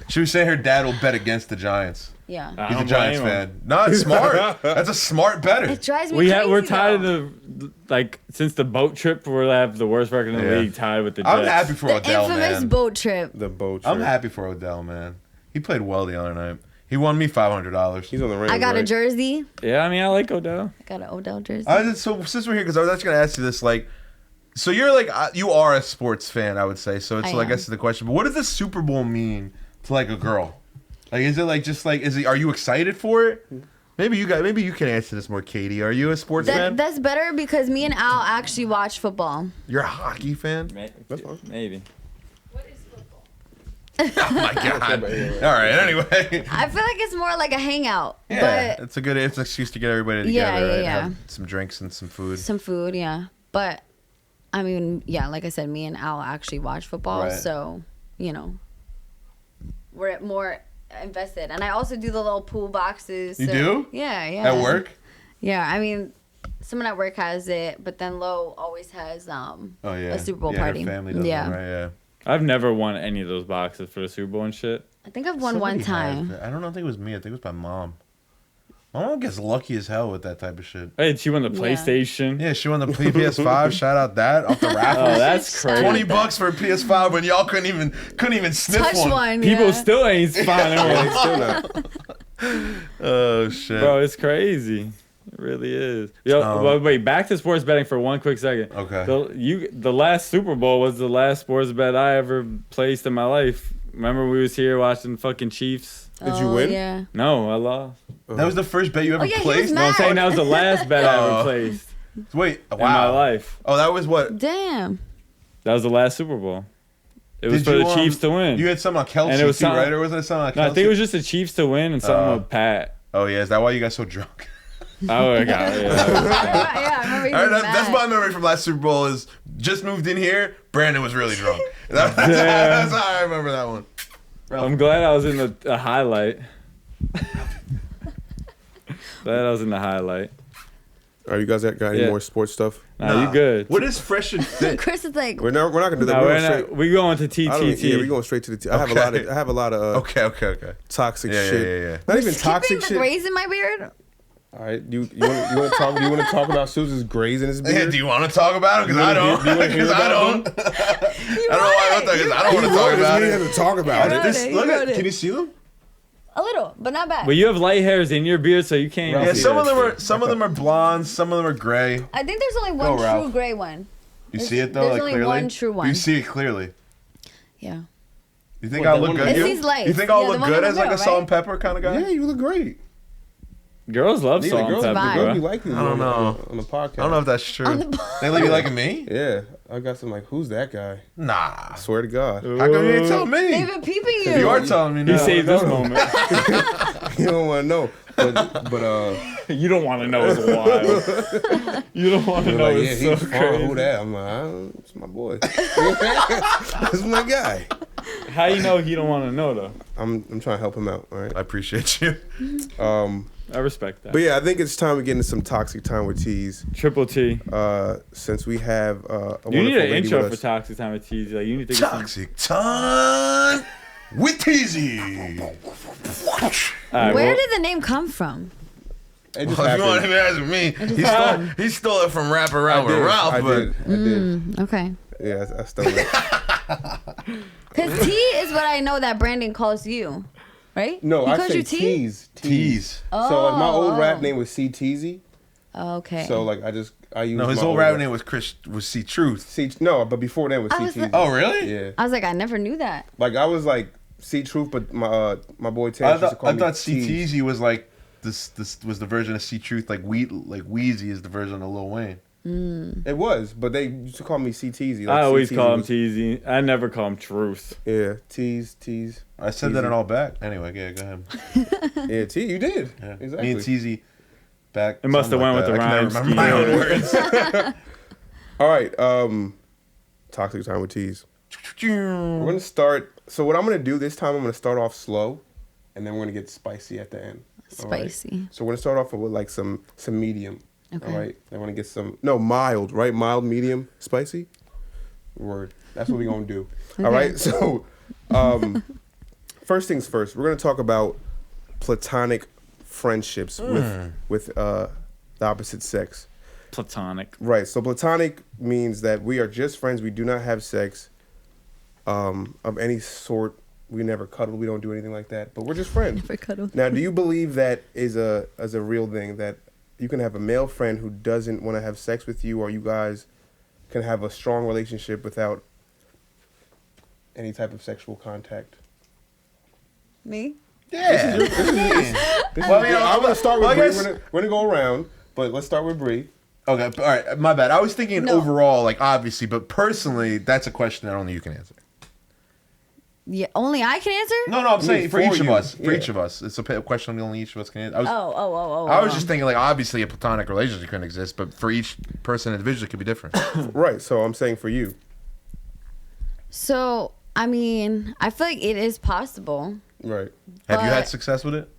She was saying her dad will bet against the Giants. yeah, pee. I He's a don't Giants blame him. fan. No, it's smart. That's a smart better. it drives me crazy. We're tied though. of the like since the boat trip we have the worst record in the Yeah. league, tied with the Jets. I'm happy for The Odell, infamous man. boat trip. The boat I'm trip. happy for Odell, man. He played well the other night. He won me $500. He's on the Rams, I got a right? jersey. Yeah, I mean I like Odell. I got an Odell jersey. So since we're here, because I was actually gonna ask you this, like, so you're like you are a sports fan, I would say. So it's I like I am. guess the question. But what does the Super Bowl mean to like a girl? Like, is it like just like are you excited for it? Maybe you can answer this more, Katie. Are you a sports fan? That's better because me and Al actually watch football. You're a hockey fan? That's fine. Maybe. Oh my god! All right. Anyway. I feel like it's more like a hangout. Yeah, But it's an excuse to get everybody Yeah, together, yeah, right? yeah. Have some drinks and some food. some food, yeah. But I mean, yeah, like I said, me and Al actually watch football, Right. so we're more invested. And I also do the little pool boxes. You so- do? Yeah, yeah. At work? Yeah, I mean, someone at work has it, but then Lo always has Oh yeah. a Super Bowl yeah, party. Her family does Yeah. one, right? Yeah. I've never won any of those boxes for the Super Bowl and shit. I think I've won one Somebody time. has it. I don't think it was me. I think it was my mom. My mom gets lucky as hell with that type of shit. Hey, she won the Yeah. PlayStation. Yeah, she won the PS5. Shout out that off the raffle. Oh, that's crazy. $20 for a PS5 when y'all couldn't even sniff Touch one. People yeah. still ain't finding Yeah, one. they still not. Oh shit. Bro, it's crazy. It really is. Yo, but wait, back to sports betting for 1 quick second. Okay. The last Super Bowl was the last sports bet I ever placed in my life. Remember we was here watching fucking Chiefs? Did you win? Yeah. No, I lost. That was the first bet you ever Oh, yeah, he placed? was No, I'm mad. saying that was the last bet I ever placed Wait, wow. in my life. Oh, that was what? Damn. That was the last Super Bowl. It was Did for you, the Chiefs to win. You had something on Kelsey And it was too, something- right? Or wasn't it something on No, Kelsey? I think it was just the Chiefs to win and something with Pat. Oh yeah, is that why you got so drunk? Oh my god, yeah. Yeah, I remember he All right, was that's mad. my memory from last Super Bowl. Is just moved in here. Brandon was really drunk. That's how I remember that one. I'm glad I was in the highlight. Glad I was in the highlight. All right, you guys got any Yeah. more sports stuff? Nah, you good. What is fresh and fit? Chris is like, We're not gonna do that. No, We're we're going not. straight. We going to I don't, TTT. yeah, we're going straight to the. I have a lot of Okay. toxic Yeah, shit. yeah. Not even keeping toxic the shit. grays in my beard. All right, you want to talk? Do you want to talk about Susan's grays in his Yeah, beard? do you want to talk about it? Because I don't. do you wanna hear Because I about don't. I don't know why I don't because I don't want to He talk wrote it, about he it. has to talk about it. This- Look wrote at. it. Can you see them? A little, but not bad. But you have light hairs in your beard, so you can't. Yeah, even Yeah, see some that of them shit. are blonde, some of them are gray. I think there's only Go, one Ralph. true gray one. You see it though, there's like only clearly. one true one. You see it clearly. Yeah. You think What, I'll the look one good? that- It's You, these lights. you think I'll Yeah, the look one good in the as like a middle, salt right? and pepper kind of guy? Yeah, you look great. Girls love Yeah, salt and girls, pepper, vibe. girls bro. be liking you I don't know. on the podcast. I don't know if that's true. On the- They leave you liking me? Yeah, I got some like, who's that guy? Nah. I swear to God, How come you ain't telling They've me? been peeping you. You are telling me He now. saved this moment. you don't want to know. But You don't want to know it's wild. You don't want to they're know like, yeah, it's he's so fun. crazy. Who that? I'm like, it's my boy. That's my guy. How you know he don't want to know though? I'm trying to help him out. All right. I appreciate you. I respect that. But yeah, I think it's time we get into some toxic time with Tees. Triple T. Since we have a You wonderful need an lady intro with for us. Toxic Time with Teezy. Like you need to get some. Toxic time with Teezy. All right, Where well, did the name come from? It just Well, if you want happened. to ask me, he stole it from Rap I Around with did. Ralph, I but did. I did. Okay. Yeah, I stole it. Because T is what I know that Brandon calls you, right? No, he I calls say you T? Tees. Tease. So like, my old rap Oh. name was C Teezy. Okay. So like I use No, his my old old rap name was C Truth. C. No, but before that was I C was Teezy. like- Oh, really? Yeah. I was like, I never knew that. Like I was like C Truth, but my boy Terrence used to call I me thought C Tees. Teezy was like this was the version of C Truth, like Wheezy is the version of Lil Wayne. It was, but they used to call me C Teezy. Like I always C call him was- Teezy. I never call him Truth. Yeah, Tees. I said that in all back. Anyway, yeah, go ahead. Yeah, T. You did. Yeah. Exactly. Me and Teezy back. It must have something went with like the that. I rhyme can never remember my scheme. own words. All right. Toxic time with Tees. We're gonna start. So what I'm gonna do this time, I'm gonna start off slow, and then we're gonna get spicy at the end. All right? Spicy. So we're gonna start off with like some medium. Okay. All right. I want to get some mild, right? Mild, medium, spicy. Word. That's what we're gonna do. All Okay. right. So, first things first. We're gonna talk about platonic friendships with the opposite sex. Platonic. Right. So platonic means that we are just friends. We do not have sex of any sort. We never cuddle. We don't do anything like that. But we're just friends. Never cuddle. Now, do you believe that is a real thing, that you can have a male friend who doesn't want to have sex with you, or you guys can have a strong relationship without any type of sexual contact? Me? Yeah. This Well, is, you know, I'm gonna start with well, I Bree. guess- We're gonna go around, but let's start with Bree. Okay, all right, my bad. I was thinking No. overall, like obviously, but personally, that's a question that only you can answer. Yeah. Only I can answer? No, I'm saying for for each of you. us. For Yeah. each of us, it's a question only each of us can answer. Oh. I was just thinking, like, obviously, a platonic relationship can exist, but for each person individually, it could be different. Right. So I'm saying for you. So, I mean, I feel like it is possible. Right. Have you had But- success with it?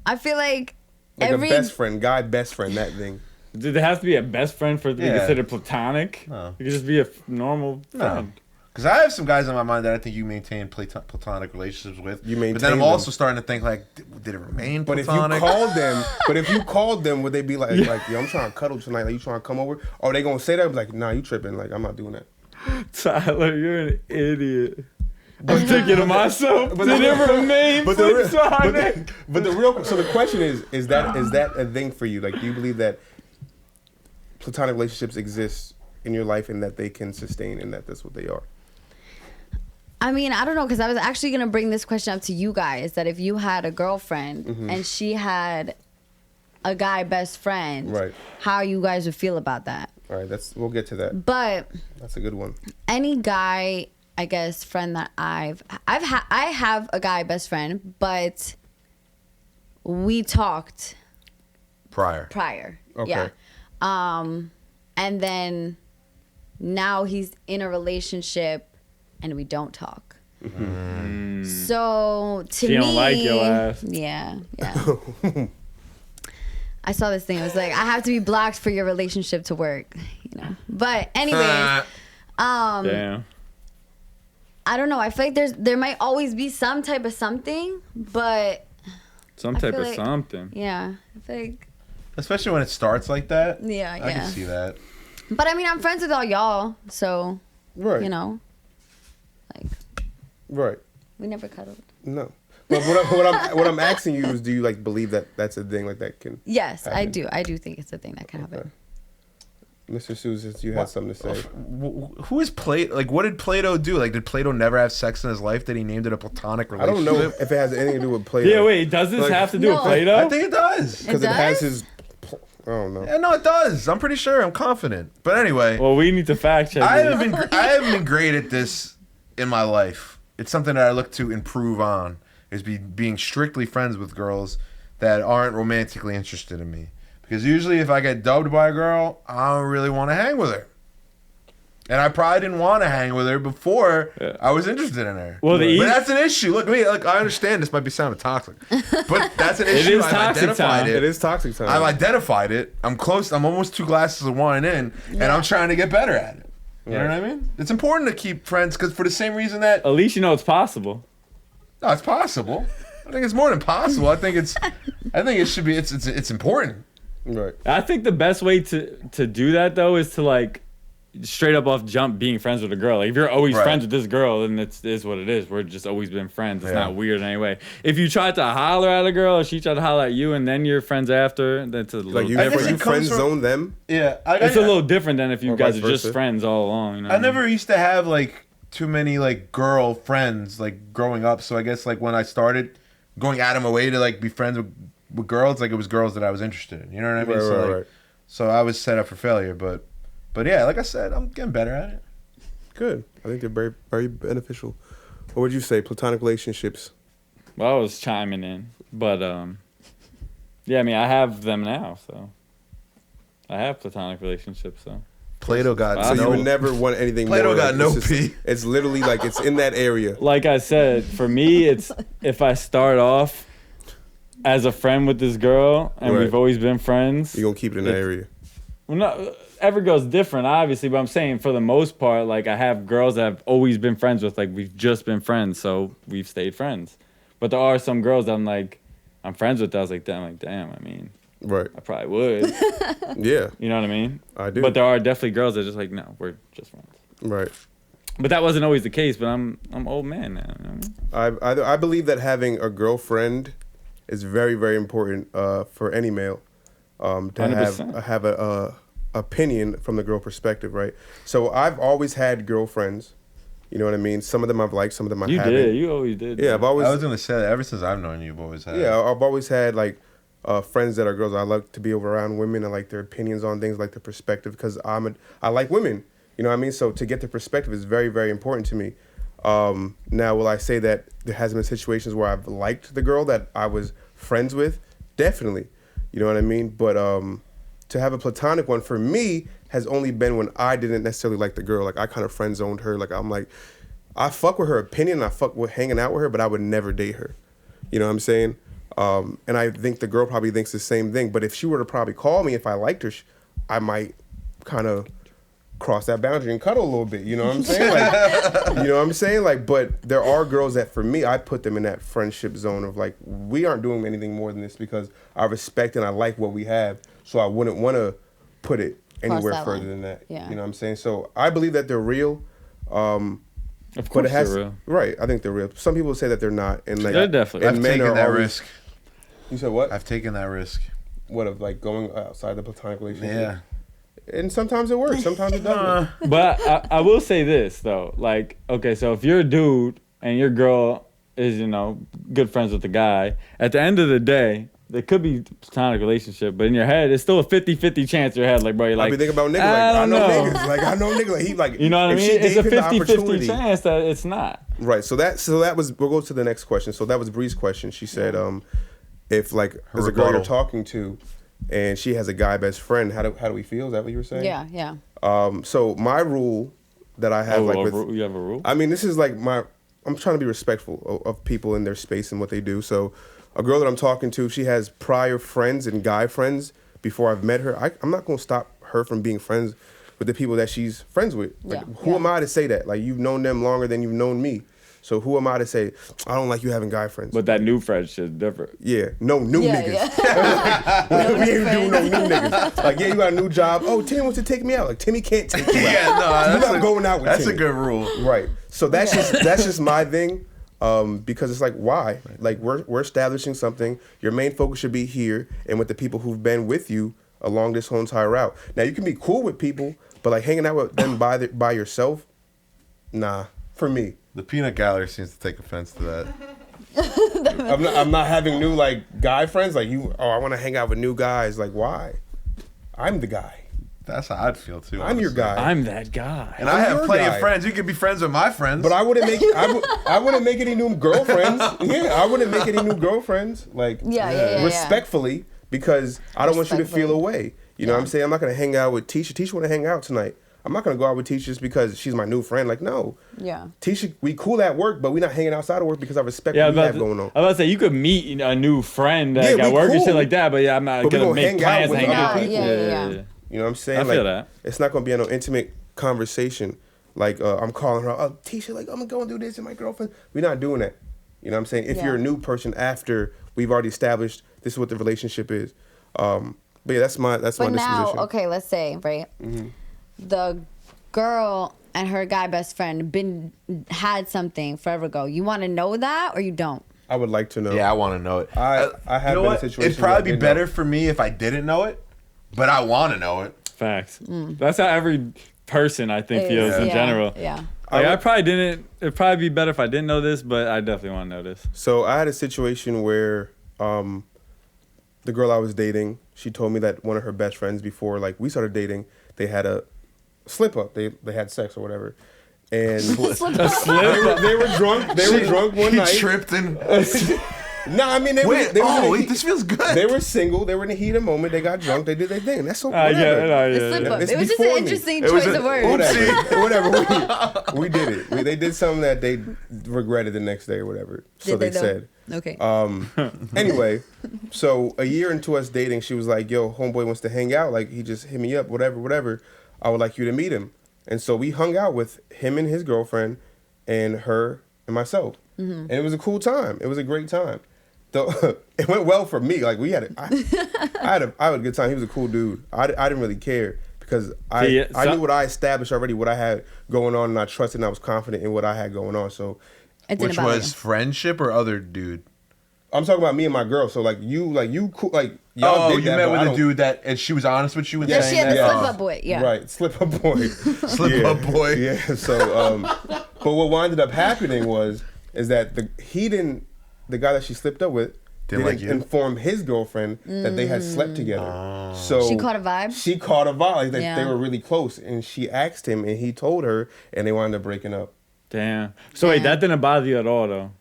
I feel like Like every a best friend, guy best friend, that thing. Did it have to be a best friend for it to be Yeah. considered platonic? No. It could just be a normal friend. Because I have some guys in my mind that I think you maintain platonic relationships with. You maintain but then I'm them. also starting to think like, did it remain But platonic? if you called them, would they be like, yo, I'm trying to cuddle tonight. Like, you trying to come over? Or are they gonna say that? Like, nah, you tripping? Like, I'm not doing that. Tyler, you're an idiot. I'm thinking to myself, did it remain platonic? But the question is that a thing for you? Like, do you believe that platonic relationships exist in your life and that they can sustain and that that's what they are? I mean, I don't know, because I was actually going to bring this question up to you guys, that if you had a girlfriend and she had a guy best friend, Right. how you guys would feel about that. All right, we'll get to that. But That's a good one. any guy, I guess, friend that I have a guy best friend, but we talked Prior. Okay. Yeah. And then now he's in a relationship and we don't talk. So to me, She don't like your ass. Yeah. I saw this thing. It was like, I have to be blocked for your relationship to work, you know. But anyways, Damn. I don't know. I feel like there might always be some type of something, but Some I type feel of like- something. yeah, I feel like Especially when it starts like that. yeah. I can see that. But I mean, I'm friends with all y'all, so Right. you know, like Right. we never cuddled. No. But what I'm asking you is, do you like believe that that's a thing like that can? Yes, I happen? do. I do think it's a thing that can happen. Mr. Susan, you had something to say. Who is Plato? Like, what did Plato do? Like, did Plato never have sex in his life that he named it a platonic I relationship? don't know if it has anything to do with Plato. Yeah, wait, does this Like- have to do with No. Plato? I think it does. Because It it has does? his. I don't know. Yeah, no, it does. I'm pretty sure. I'm confident. But anyway, Well, we need to fact check I this. haven't been great at this in my life. It's something that I look to improve on. Is being strictly friends with girls that aren't romantically interested in me. Because usually, if I get dubbed by a girl, I don't really want to hang with her. And I probably didn't want to hang with her before I was interested in her. Well, but that's an issue. Look, I understand this might be sounding toxic, but that's an issue. is I've toxic identified time. It is toxic time. I've identified it. I'm close. I'm almost 2 glasses of wine in, and I'm trying to get better at it. You know what I mean? It's important to keep friends because for the same reason that At least you know it's possible. no, it's possible. I think it's more than possible. I think it should be. It's important. Right. I think the best way to do that though is to like straight up off jump being friends with a girl. Like if you're always Right. friends with this girl, then it is what it is. We're just always been friends. It's Yeah. not weird in any way. If you try to holler at a girl or she tried to holler at you and then you're friends after, that's a little Like you I never guess it you comes friend from- zone them. Yeah, it's a little different than if you Or guys vice are just versa. friends all along. You know I never used to have like too many like girl friends like growing up. So I guess like when I started going out of my way to like be friends with girls, like it was girls that I was interested in. You know what I mean? Right, so, right, like, right. so I was set up for failure. But yeah, like I said, I'm getting better at it. Good. I think they're very, very beneficial. What would you say? Platonic relationships. Well, I was chiming in, but yeah, I mean, I have them now, so I have platonic relationships. So Plato got So No. you would never want anything Plato more. got like, no it's pee. It's literally like it's in that area. like I said, for me, it's if I start off as a friend with this girl and Right. we've always been friends. You're gonna keep it in that area. Well, no, every girl's different, obviously, but I'm saying for the most part, like I have girls that I've always been friends with, like we've just been friends, so we've stayed friends. But there are some girls that I'm friends with. That I was like, damn, I mean, Right. I probably would. Yeah. You know what I mean? I do. But there are definitely girls that are just like, no, we're just friends. Right. But that wasn't always the case. But I'm old man now. You know what I mean? I believe that having a girlfriend is very, very important for any male to 100%. have a opinion from the girl perspective, right? So I've always had girlfriends. You know what I mean? Some of them I've liked, some of them I You haven't. did. You always did. Yeah, I've always. I was gonna say that ever since I've known you, you've always had. Yeah, I've always had like friends that are girls. I like to be around women. I like their opinions on things, like their perspective, because I like women. You know what I mean? So to get their perspective is very, very important to me. Now, will I say that there has been situations where I've liked the girl that I was friends with? Definitely. You know what I mean? But to have a platonic one for me has only been when I didn't necessarily like the girl. Like I kind of friend zoned her. Like I'm like, I fuck with her opinion. I fuck with hanging out with her, but I would never date her. You know what I'm saying? And I think the girl probably thinks the same thing. But if she were to probably call me if I liked her, I might kind of cross that boundary and cuddle a little bit. You know what I'm saying? Like, you know what I'm saying? Like, but there are girls that, for me, I put them in that friendship zone of like, we aren't doing anything more than this because I respect and I like what we have. So I wouldn't want to put it anywhere further than that. Yeah. You know what I'm saying? So I believe that they're real. Of course they're real. Right, I think they're real. Some people say that they're not, and like they're definitely. I've taken that risk. You said what? I've taken that risk. What, of like going outside the platonic relationship? Yeah. And sometimes it works, sometimes it doesn't. But I will say this though, like, okay, so if you're a dude and your girl is, you know, good friends with the guy, at the end of the day, there could be platonic relationship, but in your head, it's still a 50-50 chance in your head. Like, bro, you're like, I be thinking about niggas. Like, I know niggas. Like, I know niggas. Like, he like, you know what I if mean? she It's a gave him the 50-50 opportunity- chance that it's not. Right. So that was. We'll go to the next question. So that was Bree's question. She said, if like there's a girl you're rebuttal. talking to, and she has a guy best friend, how do we feel? Is that what you were saying? Yeah. So my rule that I have, You have a rule? I mean, this is like I'm trying to be respectful of people in their space and what they do. So a girl that I'm talking to, she has prior friends and guy friends before I've met her. I'm not going to stop her from being friends with the people that she's friends with. Like, who am I to say that? Like, you've known them longer than you've known me. So who am I to say, I don't like you having guy friends? But that new friendship is different. Yeah, no new niggas. We ain't doing no new niggas. Like, yeah, you got a new job. Oh, Timmy wants to take me out. Like, Timmy can't take you out. Yeah, no, You're not going out with that's Timmy. a good rule. Right. So that's just my thing. Because it's like, why? Like, we're establishing something. Your main focus should be here and with the people who've been with you along this whole entire route. Now, you can be cool with people, but like hanging out with them by yourself, nah, for me. The peanut gallery seems to take offense to that. I'm not having new like guy friends like you. Oh, I want to hang out with new guys. Like, why? I'm the guy. That's how I'd feel too. I'm your guy. I'm that guy. And I have your plenty guy. of friends. You could be friends with my friends. But I wouldn't make I wouldn't make any new girlfriends. Yeah, I wouldn't make any new girlfriends. Like, Yeah. respectfully, because I don't want you to feel away. You know what I'm saying? I'm not gonna hang out with Tisha. Tisha want to hang out tonight. I'm not gonna go out with Tisha just because she's my new friend. Like, no. Yeah. Tisha, we cool at work, but we not hanging outside of work because I respect what we have going on. I was about to say, you could meet a new friend like, Yeah, at we work and cool. shit like that, but yeah, I'm not But we gonna gonna make hang out plans with hang other out. people. Yeah. You know what I'm saying? I like, feel that. It's not gonna be no intimate conversation. Like, I'm calling her, oh, Tisha, like, I'm gonna go and do this with my girlfriend. We're not doing that. You know what I'm saying? If you're a new person after we've already established this is what the relationship is. But yeah, that's my But disposition. now, okay, let's say, right? The girl and her guy best friend had something forever ago. You want to know that or you don't? I would like to know. yeah, I want to know it. I have you know been in what? situations It'd probably where I be didn't better know. for me if I didn't know it, but I want to know it. Facts. That's how every person I think feels in Yeah, general. Yeah. Like, I probably didn't. It'd probably be better if I didn't know this, but I definitely want to know this. So I had a situation where the girl I was dating, she told me that one of her best friends before like we started dating, they had a slip up. They had sex or whatever. And they were drunk. They were drunk one night. He tripped and No, I mean they were. this feels good. They were single. They were in the heat of the moment. They got drunk. They did their thing. That's so whatever. The slip up. It's It was just before an me. interesting It was choice a- of words. Whatever. We did it. They did something that they regretted the next day or whatever. So Did they they though? said. Okay. Anyway, so a year into us dating, she was like, "Yo, homeboy wants to hang out. Like he just hit me up. Whatever. I would like you to meet him." And so we hung out with him and his girlfriend, and her and myself, and it was a cool time. It was a great time. It went well for me. Like I had a good time. He was a cool dude. I didn't really care because I knew what I established already, what I had going on, and I trusted and I was confident in what I had going on. So, It didn't Which bother was friendship or other dude? I'm talking about me and my girl. So you cool, like y'all Oh, did you that, met but I with a don't- dude that, and she was honest with you and you. Yeah, saying she had the that? slip up boy. Yeah. Right, slip up boy. Slip up boy. Yeah. So, but what ended up happening is that the guy that she slipped up with Didn't like you? inform his girlfriend that they had slept together. So She caught a vibe? She caught a vibe. Like, Yeah. they were really close, and she asked him, and he told her, and they wound up breaking up. Damn. So wait, that didn't bother you at all though?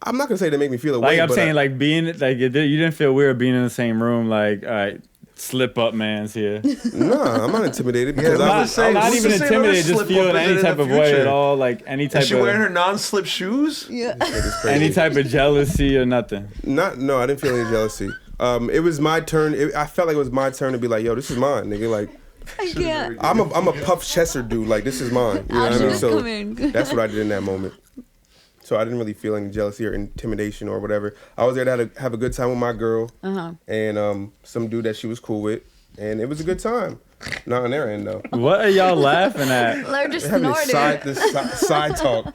I'm not gonna say they make me feel away. Like I'm but saying, like being like you didn't feel weird being in the same room. Like, all right, slip up, man's here. Nah, I'm not intimidated because Yeah, I Not, was. say, not who's even to say intimidated, another just slip up feeling is any in type the of way future? at all. Like any type Is she of wearing her non-slip shoes? Yeah. It's crazy. any type of jealousy or nothing. No, I didn't feel any jealousy. It was my turn. I felt like it was my turn to be like, yo, this is mine, nigga. Like, I can't. I'm a puff Chester dude. Like, this is mine. You know what I mean? So coming. that's what I did in that moment. So I didn't really feel any jealousy or intimidation or whatever. I was there to have a good time with my girl and some dude that she was cool with, and it was a good time. Not on their end though. What are y'all laughing at? Like just Having snorted. this side talk.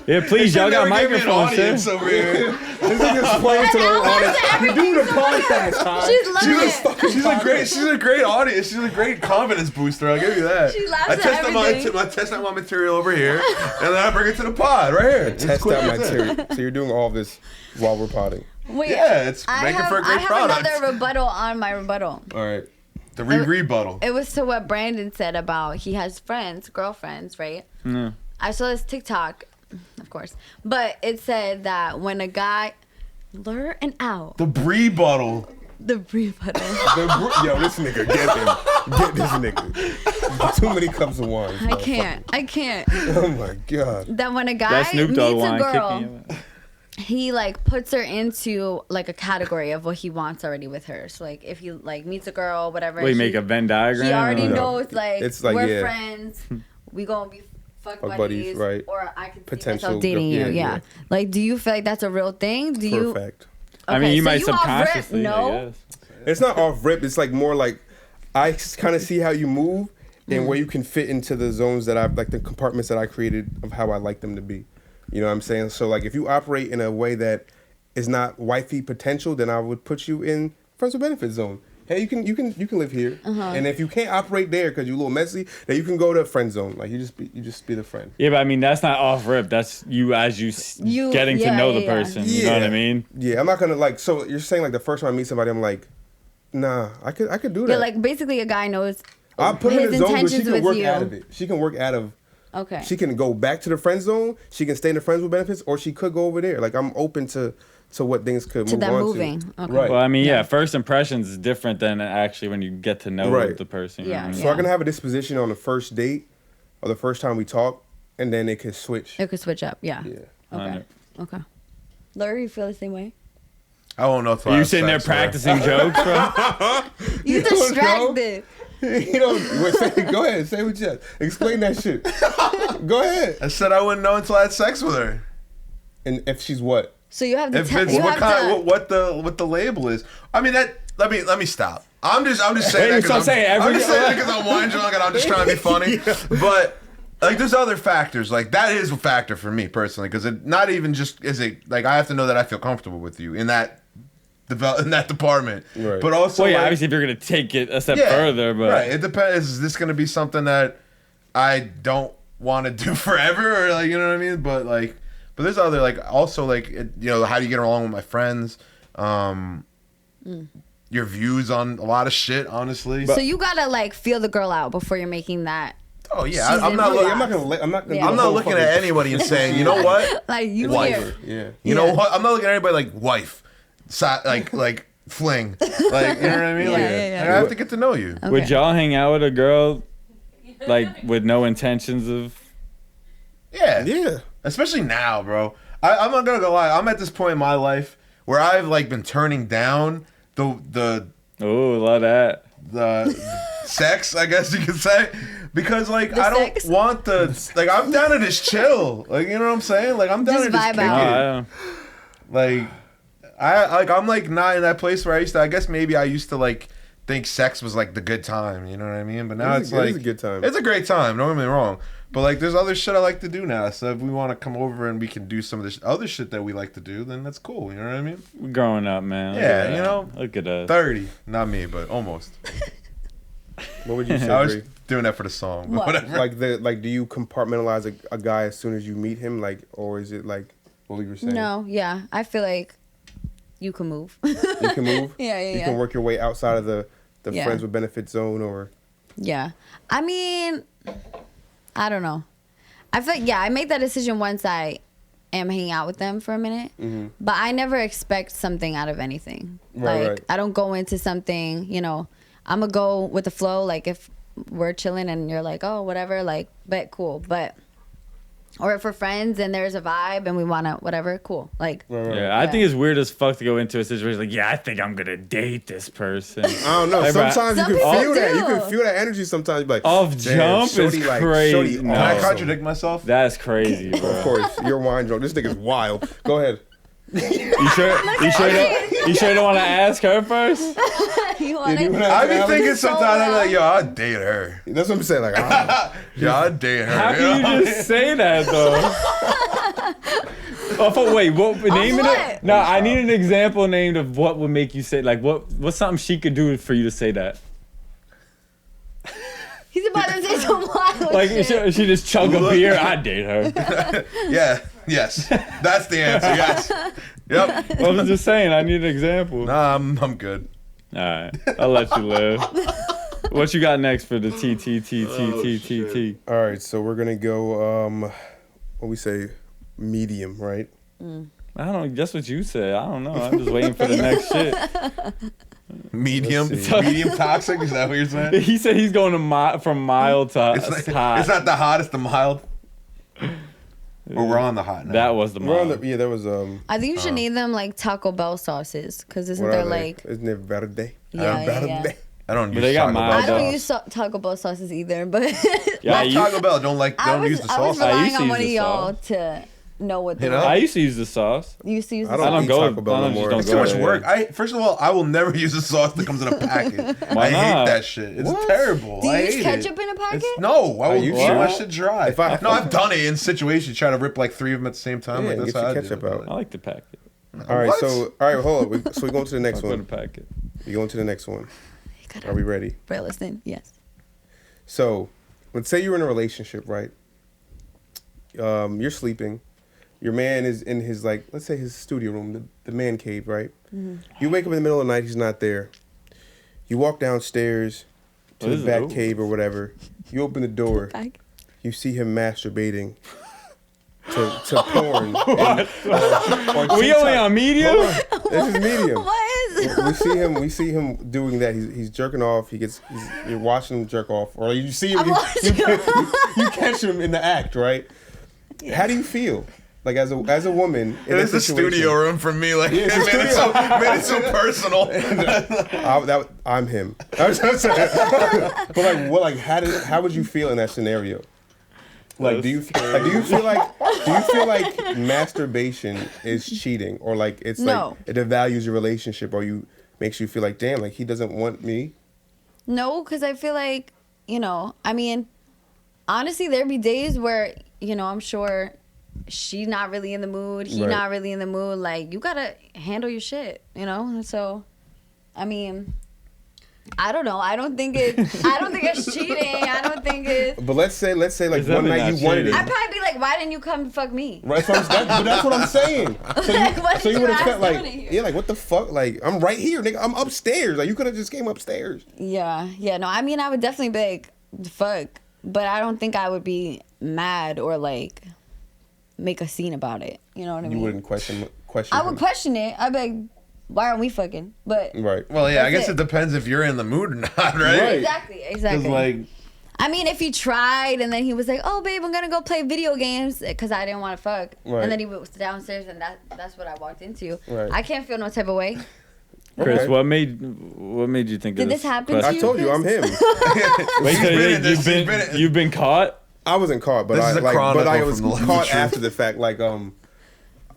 Yeah, please, y'all got microphones, audience sir. over here. This nigga's playing to the audience. You're doing a podcast, Ty. She's loving it. She's a great audience. She's a great confidence booster. I'll give you that. She laughs I at test everything. I test out my material over here, and then I bring it to the pod right here. It's Test quick out as that. material. So you're doing all this while we're potting. Wait, Yeah, it's making for a I great have product. another rebuttal on my rebuttal. All right, the rebuttal. It was to what Brandon said about he has girlfriends, right? Yeah. I saw this TikTok, of course, but it said that when a guy lure and out The rebuttal. the rebuttal. Yo, this nigga, get him. Get this nigga. Too many cups of wine. I can't. Oh my god. That when a guy That Snoop meets Dogg a line girl, kicking you. he like puts her into like a category of what he wants already with her. So like if he like meets a girl, whatever. Wait, make a Venn diagram? He already or- knows like, It's like, we're yeah. friends. We gonna be fuck Fuck buddies, buddies, right. Or I can see Potential myself dating girl- you. yeah, Yeah. yeah. Like, do you feel like that's a real thing? Do you? Perfect. I mean, you so might off rip, subconsciously, no. I guess. It's not off rip. It's like more like I kind of see how you move and where you can fit into the zones that I've like the compartments that I created of how I like them to be. You know what I'm saying? So like if you operate in a way that is not wifey potential, then I would put you in friends with benefit zone. Hey, you can live here, and if you can't operate there because you're a little messy, then you can go to friend zone. Like you just be the friend. Yeah, but I mean, that's not off rip. That's you as you getting to know the person. You know what I mean? Yeah, I'm not gonna like. So you're saying like the first time I meet somebody, I'm like, nah, I could do that. Yeah, like basically a guy knows I'll put her in his the zone where she intentions can with work you. out of it. She can work out of. Okay. She can go back to the friend zone. She can stay in the friends with benefits, or she could go over there. Like I'm open to what things could To move them on moving. to. Okay. Right. Well, I mean, yeah, first impressions is different than actually when you get to know Right. the person. you Yeah, know what I mean? So I can have a disposition on the first date or the first time we talk, and then it could switch. It could switch up. Yeah. Yeah. Okay. Okay. Larry, you feel the same way? I won't know. Till Are I you have sitting there sex with her. practicing jokes, bro? You don't know? distracted. You know, go ahead, say what you have. Explain that shit. Go ahead. I said I wouldn't know until I had sex with her. And if she's what? So you have to If tell. it's You what have kind, to. what the label is. I mean that. Let me stop. I'm just saying Wait, that so I'm because saying I'm every- just saying that 'cause I'm wine drunk and I'm just trying to be funny. But like, there's other factors. Like that is a factor for me personally because it not even just is it like I have to know that I feel comfortable with you in that department. Right. But also, Well, yeah, like, obviously, if you're gonna take it a step yeah, further, but right, it depends. Is this going to be something that I don't want to do forever, or like you know what I mean? But there's other like also like you know how do you get along with my friends? Your views on a lot of shit, honestly. So you gotta like feel the girl out before you're making that. Oh yeah, She's I'm in not. real I'm not I'm not gonna. Yeah. I'm not looking at anybody and saying, you know what, Like you wife. here. Yeah. You know Yeah. what? I'm not looking at anybody like wife, like fling. Like you know what I mean? Yeah, Like, yeah. I have to get to know you. Okay. would y'all hang out with a girl like with no intentions of? Yeah. Yeah. Especially now, bro. I'm not gonna go lie. I'm at this point in my life where I've like been turning down the Oh, love that. sex, I guess you could say, because like The I don't sex? want the like I'm down to just chill. Like you know what I'm saying? Like I'm down Just to just vibe kick Oh, out. I it. don't. Like I'm like not in that place where I used to. I guess maybe I used to like think sex was like the good time. You know what I mean? But now It is it's a- it like is a good time. It's a great time. Don't get me wrong. But like, there's other shit I like to do now. So if we want to come over and we can do some of this other shit that we like to do, then that's cool. You know what I mean? We're growing up, man. Look Yeah, at you that. know, Look at us. 30, not me, but almost. What would you say? I was Bree? doing that for the song, but What? whatever. Like do you compartmentalize a guy as soon as you meet him, like, or is it like what you were saying? No, yeah. I feel like you can move. You can move. Yeah, yeah, You yeah. can work your way outside of the Yeah. friends with benefit zone, or Yeah. I mean, I don't know. I feel like, yeah, I made that decision once I am hanging out with them for a minute. Mm-hmm. But I never expect something out of anything. Right, Like, right. I don't go into something, you know, I'm going to go with the flow. Like, if we're chilling and you're like, oh, whatever, like, bet cool. But Or if we're friends and there's a vibe and we want to whatever, cool. Like, Yeah, I think it's weird as fuck to go into a situation like, yeah, I think I'm gonna date this person. I don't know. Like, bro, Sometimes you Some can people feel that. do. You can feel that energy sometimes. You're like, Off damn, jump shorty, is like, crazy. shorty No. Can I awesome. contradict myself? That's crazy, bro. Of course, you're wine drunk. This nigga's wild. Go ahead. You sure? You sure you don't want to ask her first? you want you to. wanna- I be I'm thinking just so sometimes, I'm wrong. like, yo, I'd date her. That's what I'm saying. Like, Yeah, I'd date her. How can you just say that though? Wait, what? Name what? it? No, I need an example named of what would make you say like what's something she could do for you to say that? He's about to say some wild Like shit. she just chug a beer, I'd date her. Yeah, yes. That's the answer, yes. Yep. Well, I'm just saying, I need an example. Nah, I'm good. All right, I'll let you live. What you got next for the T? all right, so we're gonna go. What we say, medium, right? I don't know. That's what you said. I don't know. I'm just waiting for the next shit. Medium, Let's see. medium toxic. Is that what you're saying? He said he's going to from mild to It's hot. not the hottest, the mild. Or we're on the hot now. That was the We're on mild. the, yeah, there was I think you should name them like Taco Bell sauces, because isn't what there are they? like Isn't it verde? yeah. I don't use they got Taco mild Bell. I don't sauce. use Taco Bell sauces either, but Yeah, Love Taco Bell. Don't use the I was sauce. I relying used to on use one of the y'all sauce. to know what they You know? were. I used to use the sauce. You used to use the I don't I don't eat go. Taco Bell I no don't more. just It's don't too go much there. work. First of all, I will never use a sauce that comes in a packet. Why I hate not? that shit. It's What? terrible. Do you I use hate ketchup it. in a packet? No, I will used keep to. my shit dry. If I- No, I've done it in situations trying to rip like 3 of them at the same time. Yeah, like, and that's get how your I ketchup do it. out. I like the packet. All right, What? so hold on. So we're going to the next I put a one. packet. We going to the next one. You gotta Are we ready? listen. Yes. So, let's say you're in a relationship, right? You're sleeping. Your man is in his, like, let's say his studio room, the man cave, right? You wake up in the middle of the night, he's not there. You walk downstairs to What the is it? back Ooh. cave or whatever. You open the door. Back. You see him masturbating to porn. on We TikTok. only on medium? Hold on. This is medium. What is? We see him doing that. He's jerking off. You're watching him jerk off, or you see him. I'm watching You catch him in the act, right? How do you feel? Like as a woman, in It's that a situation? studio room for me. Like, Yeah, it's a made it so personal. I'm him. But like, what? Like, how would you feel in that scenario? Like, do you feel like masturbation is cheating, or like it's No. like it devalues your relationship, or makes you feel like, damn, like he doesn't want me? No, because I feel like, I mean, honestly, there be days where, I'm sure she not really in the mood, he Right. not really in the mood. Like, you gotta handle your shit, So, I mean, I don't know. I don't think it's cheating. I don't think it's. But let's say like It's one definitely night not you wanted it. cheating. I'd probably be like, why didn't you come fuck me? Right, but that's what I'm saying. What So did you would have ask felt like, doing here? yeah, like what the fuck? Like I'm right here, nigga. I'm upstairs. Like you could have just came upstairs. Yeah. No, I mean, I would definitely be like, fuck. But I don't think I would be mad or like make a scene about it. You know what I mean? You wouldn't question. I would him. question it. I'd be like, why aren't we fucking? But Right. Well, yeah, I That's guess it. it depends if you're in the mood or not, right? Right. exactly. Because, like, I mean, if he tried and then he was like, "Oh, babe, I'm gonna go play video games," because I didn't want to fuck, Right. and then he was downstairs and that's what I walked into. Right. I can't feel no type of way. Chris, Okay. what made you think Did of this happen to question? I told you I'm him. Wait, so been in this, you've been caught? I wasn't caught, but This is a chronicle I was from the Life of caught Truth. after the fact. Like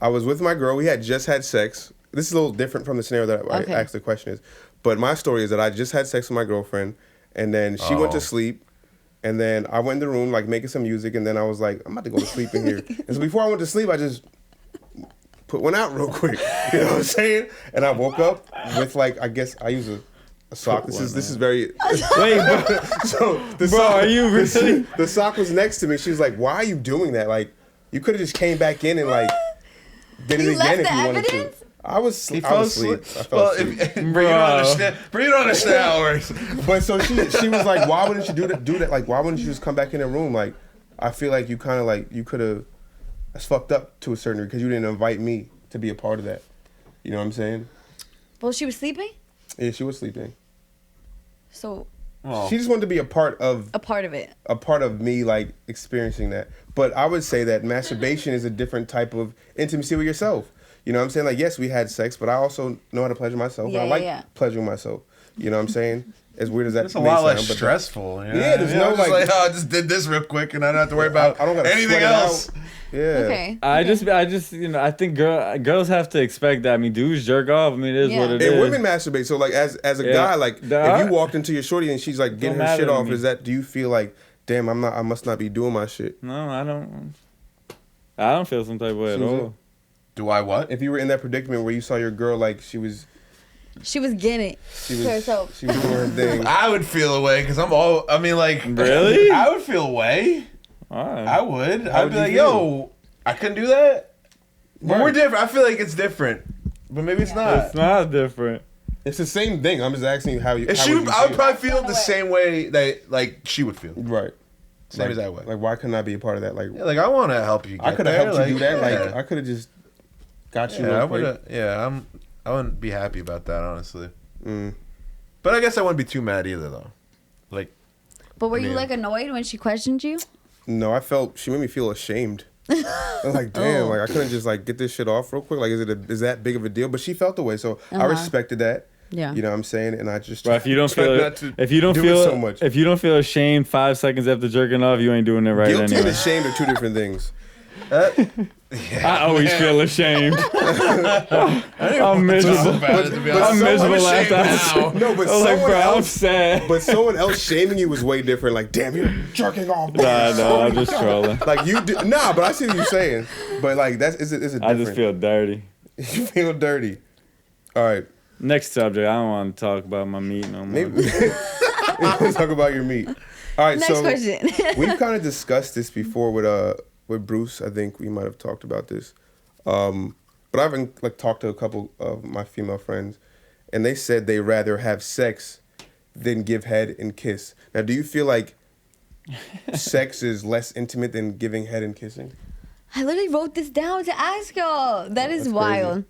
I was with my girl. We had just had sex. This is a little different from the scenario that Okay. I asked the question is. But my story is that I just had sex with my girlfriend, and then she went to sleep, and then I went in the room like making some music, and then I was like, I'm about to go to sleep in here. And so before I went to sleep, I just put one out real quick. You know what I'm saying? And I woke up with like, I guess I use a sock. This is very. Wait, bro, So the bro, sock, are you really? the sock was next to me. She was like, "Why are you doing that? Like, you could have just came back in and like did it You again left if the you wanted evidence? to." I was He I fell was asleep. asleep. I fell Well, asleep. but you don't understand. But you don't understand how it works. But so she was like, "Why wouldn't you do that? Like, why wouldn't you just come back in the room? Like, I feel like you kind of like you could have. That's fucked up to a certain degree because you didn't invite me to be a part of that. You know what I'm saying? Well, she was sleeping, Yeah, she was sleeping. so She just wanted to be a part of it. a part of me like experiencing that. But I would say that masturbation is a different type of intimacy with yourself. You know what I'm saying? Like, yes, we had sex, but I also know how to pleasure myself. Yeah, and I yeah, like pleasuring myself. You know what I'm saying? As weird as that It's a may lot sound, less but stressful. Yeah, there's no just like, oh, I just did this real quick and I don't have to worry about I don't gotta anything sweat it else. out. Yeah. Okay. I just, you know, I think girls have to expect that. I mean, dudes jerk off. I mean, it is what it is. And women masturbate. So like, as a guy, like, if you walked into your shorty and she's like getting her shit off, do you feel like, damn, I must not be doing my shit? No, I don't feel some type of way at all. Do I what? If you were in that predicament where you saw your girl like she was getting it to herself. She was doing her thing. I would feel away because Really? I would feel away. All right. I would. How I'd would be you like, feel? yo, I couldn't do that. But Right. we're different. I feel like it's different. But maybe it's not. It's not different. It's the same thing. I'm just asking you how you. If how she, would you I would feel? probably feel the same way that like she would feel. Right. Same as that way. Like, why couldn't I be a part of that? Like, Yeah, like I want to help you. I get could have there, helped you do that. yeah. Like, I could have just got you. Yeah, real I quick. would. Yeah, I wouldn't be happy about that honestly. Mm. But I guess I wouldn't be too mad either though. Like, But were I you mean- like annoyed when she questioned you? No, she made me feel ashamed. I was like, damn, like I couldn't just like get this shit off real quick. Like, is that big of a deal? But she felt the way, so I respected that. Yeah. You know what I'm saying? And I just But if you don't tried feel not to if you don't do feel it so much. if you don't feel ashamed 5 seconds after jerking off, you ain't doing it right Guilty and anyway. ashamed are two different things. I always feel ashamed. I'm miserable. I'm someone miserable ashamed after I No, but I'm like, someone bro, I'm else. sad. But someone else shaming you was way different. Like, damn, you're jerking off. No, I'm just trolling. Like you do. Nah, but I see what you're saying. But like it's a different. I just feel dirty. You feel dirty. All right. Next subject. I don't want to talk about my meat no more. Maybe let's talk about your meat. All right. Next so question. we've kind of discussed this before with Bruce. I think we might have talked about this. But I've like talked to a couple of my female friends, and they said they rather have sex than give head and kiss. Now, do you feel like sex is less intimate than giving head and kissing? I literally wrote this down to ask y'all. That is that's wild.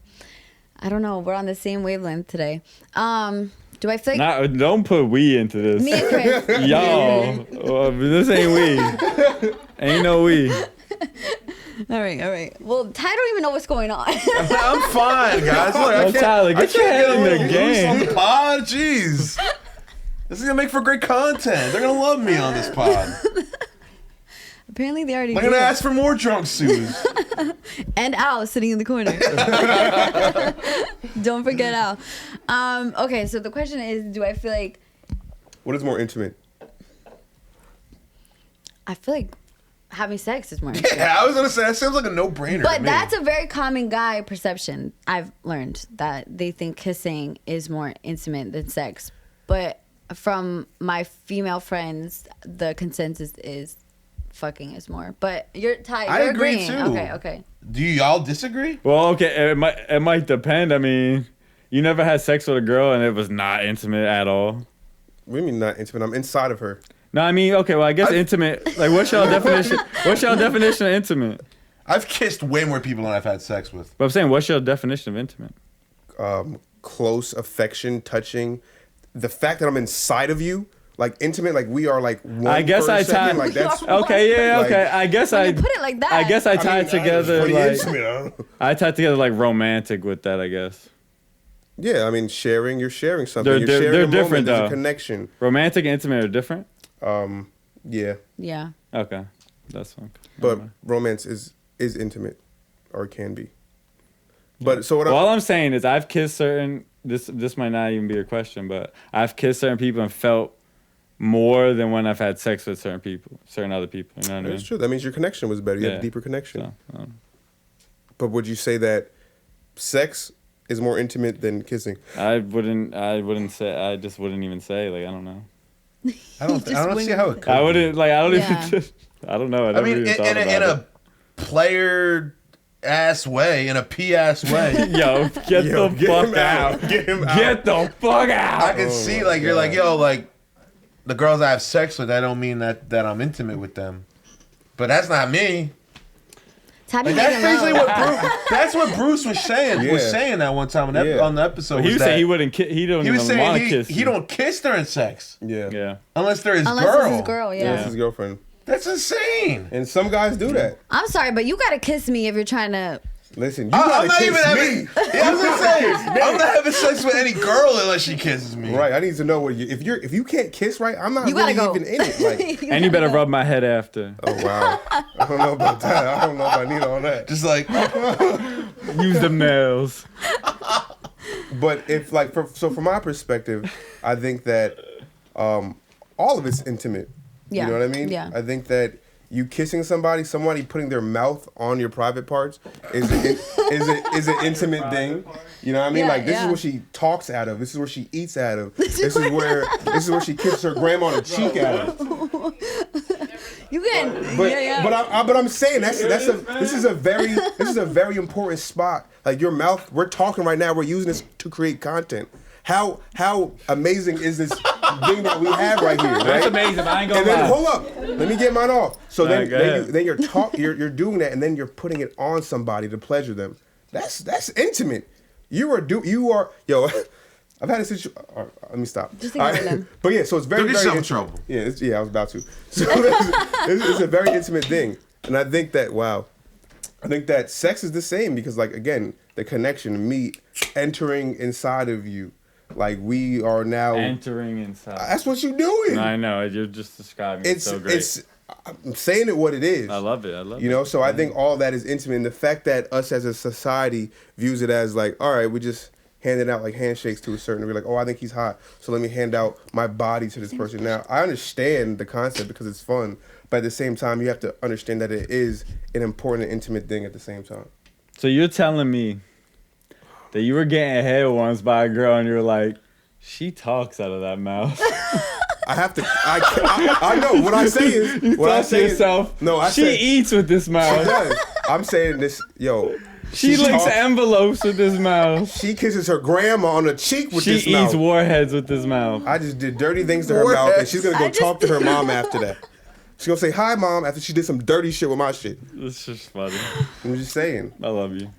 I don't know. We're on the same wavelength today. Do I feel like Don't put we into this. me and Chris? Y'all, this ain't we. Ain't no we. All right. Well, Ty don't even know what's going on. I'm fine, guys. Look, I Yo, can't, Tyler, get your head in the loose game. on the pod. Jeez, this is gonna make for great content. They're gonna love me on this pod. Apparently, they already I'm do. gonna ask for more drunk Sues. And Al is sitting in the corner. Don't forget Al. Okay, so the question is, do I feel like What is more intimate? I feel like having sex is more intimate. Yeah, I was gonna say that sounds like a no-brainer. But to me. that's a very common guy perception. I've learned that they think kissing is more intimate than sex. But from my female friends, the consensus is fucking is more. But you're tired. I You're agree, agreeing. too. Okay. Do y'all disagree? Well, okay, it might depend. I mean, you never had sex with a girl and it was not intimate at all. What do you mean not intimate? I'm inside of her. No, I mean, okay, well, I guess intimate. Like, what's y'all definition? What's y'all definition of intimate? I've kissed way more people than I've had sex with. But I'm saying, what's your definition of intimate? Close affection, touching. The fact that I'm inside of you, like intimate, like we are like one. I guess for a I second, tied. like that's. Okay, yeah, Like, okay. I guess When I you put it like that. I guess I tied mean, together pretty like intimate, huh? I tied together like romantic with that. I guess Yeah, I mean, you're sharing something. They're You're di- sharing they're a moment. different, There's though. a connection. romantic and intimate are different. Yeah, Yeah. Okay, that's fine. but romance is intimate, or can be. But so what? All I'm saying is I've kissed certain. This might not even be a question, but I've kissed certain people and felt more than when I've had sex with certain other people. You know what I mean? That's true. That means your connection was better. You had Yeah. a deeper connection. So, I don't know. But would you say that sex is more intimate than kissing? I wouldn't say. I just wouldn't even say. Like, I don't know. I don't see how it could. I wouldn't like. I don't Yeah. even. I don't know. I I never mean, even thought in about a player ass way, in a P ass way. it. Yo, get the fuck out. Get him out. Get the fuck out. I can see like you're like, yo, like the girls I have sex with, I don't mean that I'm intimate with them. But that's not me. It's how do you Like, make that's it basically love? that's what Bruce was saying. Yeah. Was saying that one time on the episode. He was that saying he wouldn't. He don't he was even want to saying kiss. he don't kiss during sex Yeah. Yeah. unless they're his Unless girl. it's his girl, yeah. That's his girlfriend. That's insane. And some guys do that. I'm sorry, but you gotta kiss me if you're trying to. Listen, you I'm gotta not kiss even having. me. Yeah, I was gonna say I'm not having sex with any girl unless she kisses me. Right, I need to know what if you can't kiss right, I'm not You really gotta go. even in it. Like, And you better rub my head after. oh wow, I don't know about that. I don't know if I need all that. Just like Use the nails. But if like, from my perspective, I think that all of it's intimate. Yeah. You know what I mean? Yeah. I think that you kissing somebody putting their mouth on your private parts is an intimate thing. You know what I mean? Yeah, Like, this yeah. is what she talks out of. This is where she eats out of. This is where she kisses her grandma on the cheek out of. You can. But yeah. but I'm saying this is a very important spot. Like, your mouth. We're talking right now. We're using this to create content. How amazing is this thing that we have right here? That's Right? amazing. I ain't gonna And then lie. hold up, let me get mine off. So Alright, go ahead. then you're doing that, and then you're putting it on somebody to pleasure them. That's intimate. You are yo. I've had a situation. Let me stop. Just ignore them. But yeah, so it's very Don't get very yourself in intimate. trouble. Yeah, I was about to. So it's a very intimate thing, and I think that sex is the same because, like, again, the connection, me entering inside of you. Like, we are now Entering inside. That's what you're doing. I know. You're just describing it so great. I'm saying it what it is. I love it. You know, so I think all that is intimate. And the fact that us as a society views it as like, all right, we just handed out like handshakes to a certain degree. Like, oh, I think he's hot, so let me hand out my body to this person. Now, I understand the concept because it's fun, but at the same time, you have to understand that it is an important and intimate thing at the same time. So you're telling me that you were getting head once by a girl and you're like, she talks out of that mouth. I have to. I know what I say is. You What I thought to say yourself, is. No, I she said, eats with this She mouth. does. I'm saying this, yo. She licks talks- envelopes with this mouth. She kisses her grandma on the cheek with She this eats mouth. warheads with this mouth. I just did dirty things to her mouth, and she's gonna go talk to her mom after that. She's gonna say hi, mom, after she did some dirty shit with my shit. It's just funny. I'm just saying. I love you.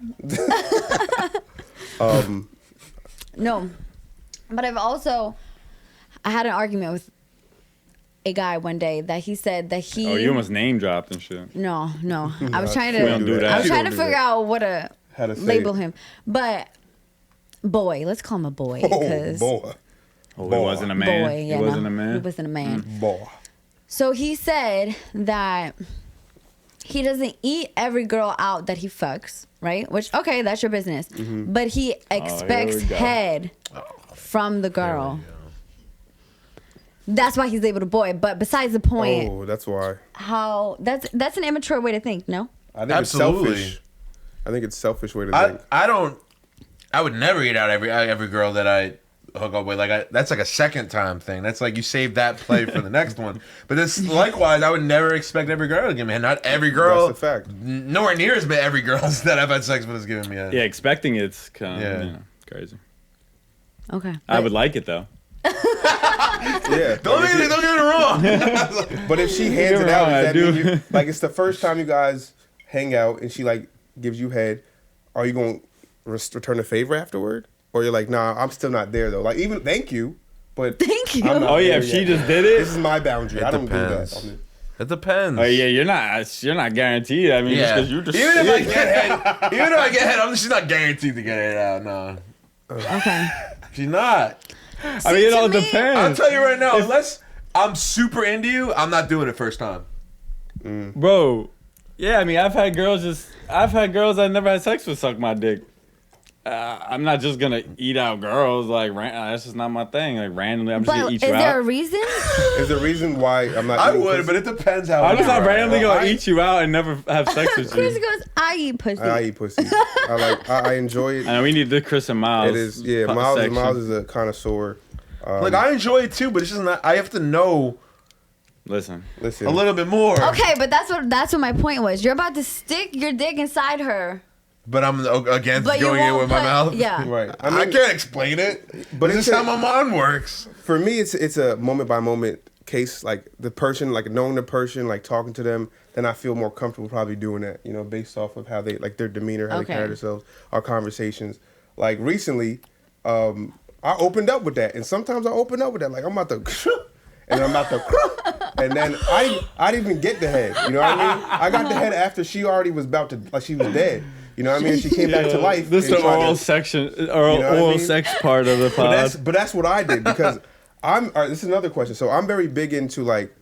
No, but I had an argument with a guy one day that he said that he. Oh, you almost name dropped and shit. No. I was trying She don't to. do that. I was She trying don't to do figure that. out what to How to say label it. him, but boy, let's call him a boy. Oh, 'cause boy. Oh, he Boy. wasn't a man. Boy, yeah, he wasn't no, a man. He wasn't a man. Boy. So he said that he doesn't eat every girl out that he fucks, right? Which, okay, that's your business. Mm-hmm. But he expects we go. head from the girl. That's why he's able to boy. But besides the point, Oh, that's why. how that's an immature way to think, no? I think Absolutely. it's selfish. I think it's selfish way to think. I would never eat out every girl that I hook up with. That's like a second time thing. That's like you save that play for the next one. But this likewise, I would never expect every girl to give me head. Not every girl. That's a fact. Nowhere near as many every girl that I've had sex with has given me head. Yeah, expecting it's kind of Yeah. crazy. Okay. I would like it though. Yeah. Don't get it wrong. But if she hands You're it out, wrong, I does that mean do. you, like, it's the first time you guys hang out and she like gives you head, are you going to return the favor afterward? Or you're like, nah, I'm still not there though. Like, even thank you, but Thank you. I'm not Oh yeah, there if she yet. just did This it. is my boundary. It I don't depends. do that. It depends. Oh yeah, you're not guaranteed. I mean, Yeah. just because you just Even if I get head, she's not guaranteed to get it out. No, Okay. she's not. I mean, it to all me- I'll depends, tell you right now. Unless I'm super into you, I'm not doing it first time. bro. Yeah, I mean, I've had girls I never had sex with suck my dick. I'm not just gonna eat out girls like that's just not my thing. Like randomly, I'm just But gonna is eat you there a out. reason? Is there a reason why I'm not I eating would, pussy? but it depends how. I'm just not you are. randomly Well, gonna I- eat you out and never have sex with Chris you. goes, I eat pussy. I eat pussy. I enjoy it. I know we need the Chris and Miles. It is, yeah. section. Miles is a connoisseur. Like I enjoy it too, but it's just not. I have to know Listen, Listen, a little bit more. Okay, but that's what my point was. You're about to stick your dick inside her. But I'm against But you going in won't with my put- mouth. yeah. right. I can't explain it. But But it's it's just how a- my mind works. For me, it's a moment by moment case like the person, like knowing the person, like talking to them, then I feel more comfortable probably doing that, you know, based off of how they, like their demeanor, how they carry themselves, our conversations. Like recently, I opened up with that, and sometimes I open up with that, like I'm about to, and I'm about to, and then I didn't even get the head, you know what I mean? I got the head after she already was about to, like she was dead. You know what I mean? She came back to life. This is the oral section, oral sex part of the pod. But that's what I did because all right, this is another question. So I'm very big into like,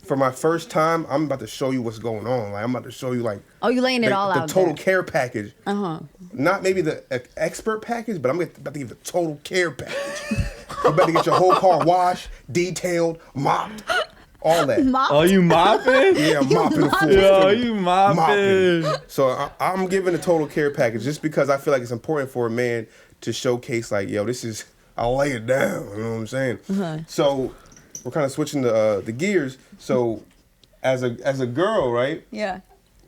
for my first time, I'm about to show you what's going on. Like I'm about to show you like. Oh, you laying it all out. The total care package. Not maybe the expert package, but I'm about to give the total care package. You better get your whole car washed, detailed, mopped. All that. Oh, you mopping? Yeah, I'm mopping the floor. Yo, you mopping. So I'm giving a total care package just because I feel like it's important for a man to showcase like, yo, this is, I'll lay it down. You know what I'm saying? So we're kind of switching the gears. So as a girl, right? Yeah.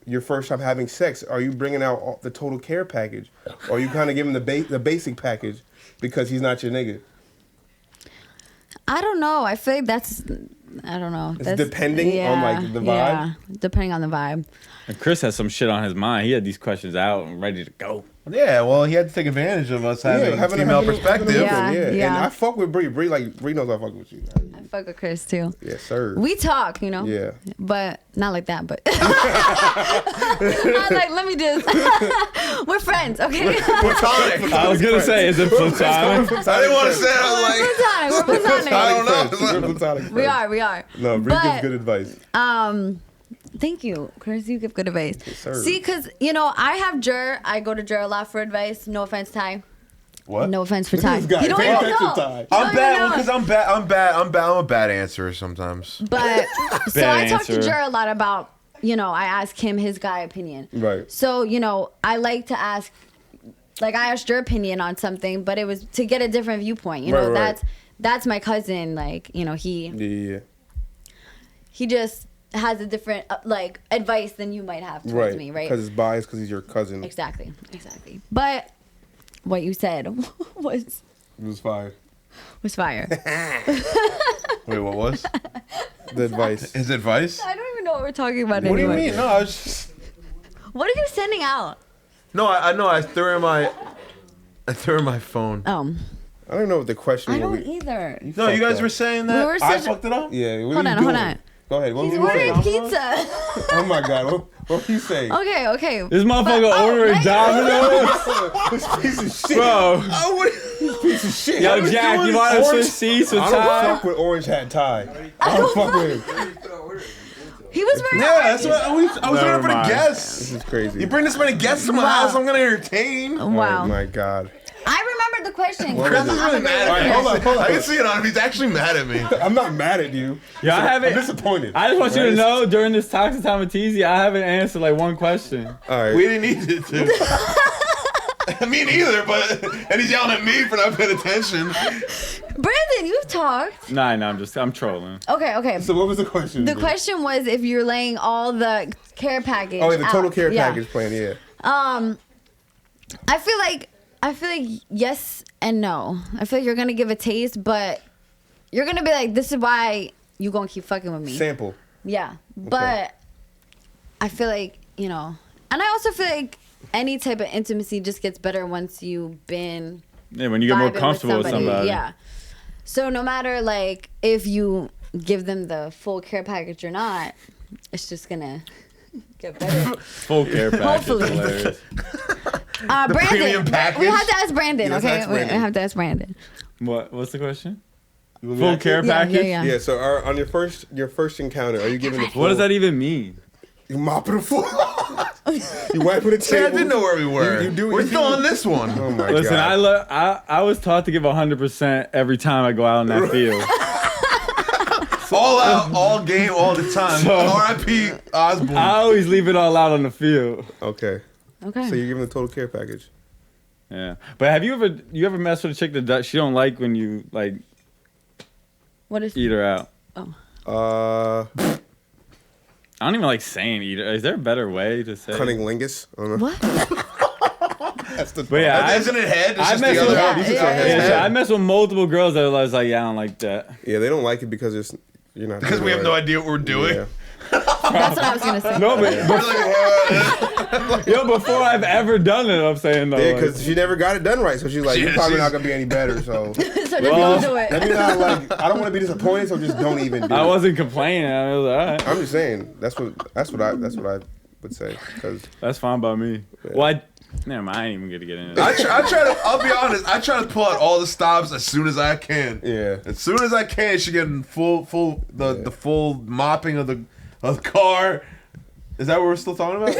Your first time having sex, are you bringing out the total care package? Or are you kind of giving the basic package because he's not your nigga? I don't know. I feel like I don't know. It's depending on like the vibe. Yeah, depending on the vibe. And Chris has some shit on his mind. He had these questions out and ready to go. Yeah, well, he had to take advantage of us having a female perspective. Yeah. And I fuck with Bree. Bree knows I fuck with you. I fuck with Chris too. Yes, sir. We talk, you know. Yeah. But not like that. But I'm like, let me just. We're friends, okay? Platonic. I was gonna say, is it platonic? I didn't want to say it. We're platonic. I don't know. We're platonic. We are. No, Bree gives good advice. Thank you, Chris. You give good advice. Yes, sir. See, because, you know, I have Jer. I go to Jer a lot for advice. No offense, Ty. What? No offense for Ty. This guy, You don't pay even attention, know. Ty. I'm bad because I'm a bad answerer sometimes. But, so I talk to answer. Jer a lot about, you know, I ask him his guy opinion. Right. So, you know, I like to ask, like, I asked your opinion on something, but it was to get a different viewpoint. You know, Right. that's my cousin. Like, you know, he just has a different like advice than you might have towards me, right? Because it's biased because he's your cousin. Exactly. But what you said was It was fire. fire. Wait, what was? The advice. His advice? I don't even know what we're talking about What do anymore. you mean? No, I was just... What are you sending out? No, I know. I threw her in my phone. Oh, I don't know what the question I was. don't either. No, you guys were saying that We were I such- fucked it up? Yeah. What Hold are you on, doing? hold on. Go ahead. What He's were you ordering saying? pizza. Oh my God. What were you saying? Okay. This motherfucker ordering Domino's? This piece of shit. Bro. This piece of shit. Yo, Jack, you want to switch seats with I don't Ty? fuck with Orange Hat Ty. I don't fuck with him. He was wearing. Yeah, that's what I was Never waiting for the mind. guests. This is crazy. You bring this many guests to my house, I'm gonna entertain. Wow. Oh my God. I remember the question. What Chris was is it? really mad at me. Hold on. I can see it on him. He's actually mad at me. I'm not mad at you. Yeah, I haven't. I'm disappointed. I just want you to Right? know during this toxic time with Teezy, I haven't answered like one question. All right. We didn't need it to. Me neither, but and he's yelling at me for not paying attention. Brandon, you've talked. Nah, I'm trolling. Okay. So what was the question? The question was if you're laying all the care package. Oh, yeah, the total out. care Yeah. package plan. Yeah. I feel like yes and no. I feel like you're gonna give a taste, but you're gonna be like, this is why you gonna keep fucking with me. Sample. Yeah, but I feel like, you know, and I also feel like any type of intimacy just gets better once you've been Yeah, when you get more vibing comfortable with somebody. Yeah. So no matter like if you give them the full care package or not, it's just gonna get better. Full care package. Hopefully. Hilarious. Brandon, premium package? we have to ask Brandon, Yeah, let's okay? ask We Brandon. have to ask Brandon. What's the question? You Full care package? Yeah. Yeah. So on your first encounter, are you giving the full? What does that even mean? You mopping the floor. You wiping the See, I table. didn't know where we were. We're still on this one. Oh my Listen, God. I was taught to give 100% every time I go out in that field. All out, all game, all the time. So- R.I.P. Osborne. I always leave it all out on the field. Okay. Okay. So you're giving the total care package. Yeah, but have you ever messed with a chick that she don't like when you like What is eat her out? I don't even like saying eat her. Is there a better way to say? Cunnilingus. I don't know. what? That's the. But yeah, Isn't it head? It's I just mess the with other Yeah, head. yeah, I mess with multiple girls that was like, yeah, I don't like that. Yeah, they don't like it because it's you're not. Because doing we it have no right. idea what we're doing. Yeah. That's what I was gonna say. No, but yo, before I've ever done it, I'm saying though. Yeah, because she never got it done right, so she's like, Yeah, you're probably she's- not gonna be any better. So So just Well, don't do it. let me not like. I don't want to be disappointed, so just don't even do I it. wasn't complaining. I was like, all right, I'm just saying that's what I would say because that's fine by me. Yeah. Well, never mind. I ain't even gonna get into I it. try to. I'll be honest. I try to pull out all the stops as soon as I can. yeah. As soon as I can, she getting the full mopping of the car. Is that what we're still talking about?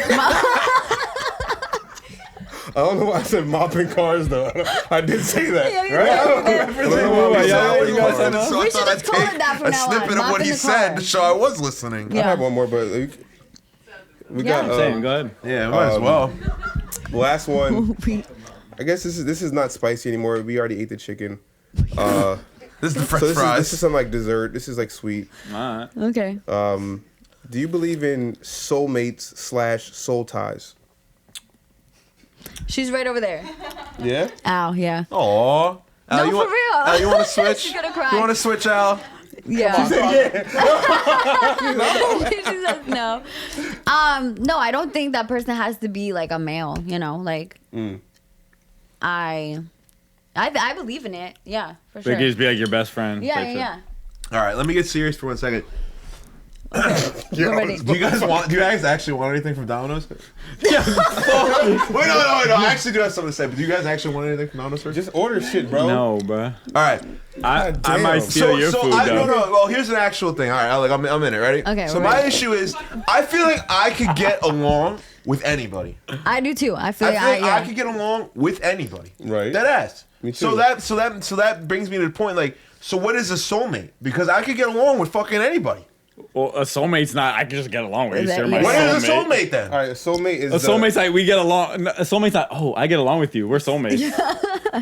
I don't know why I said mopping cars though. I did say that. Yeah, you right? did. I don't know why we Yeah, said you mopping guys cars. know? So I We thought should I'd just call it that take from a now on, snippet of what mopping he the said car. to show I was listening. I Yeah. have one more, but we got Same. Go ahead. Yeah, might as well. last one. I guess this is not spicy anymore. We already ate the chicken. This is the So French fries. this is some like dessert. This is like sweet. All right. Okay. Do you believe in soulmates / soul ties? She's right over there. Yeah. Ow, yeah. Aw. No, you for want, real. Al, you want to switch? She's gonna cry. You want to switch, Al? Yeah. Yeah. She says no. No, I don't think that person has to be like a male, you know, like I believe in it. Yeah, for They sure. could just be like your best friend. Yeah, type yeah, shit. yeah. All right, let me get serious for 1 second. We're ready. Do you guys actually want anything from Domino's? Wait, no. I actually do have something to say, but do you guys actually want anything from Domino's first? Just order shit, bro. No, bro. All right. I damn. might steal your food though. No. Well, here's an actual thing. All right, Alec, I'm in it. Ready? Okay, So we're my ready. issue is, I feel like I could get along with anybody. I do too. I feel I like feel like I yeah. could get along with anybody. Right. Dead ass. Me too. So that brings me to the point. Like, so what is a soulmate? Because I could get along with fucking anybody. Well, a soulmate's not. I can just get along with you. Is that- Sure, my yeah. What is a soulmate then? All right. A soulmate is A soulmate's like we get along. A soulmate's like, oh, I get along with you. We're soulmates.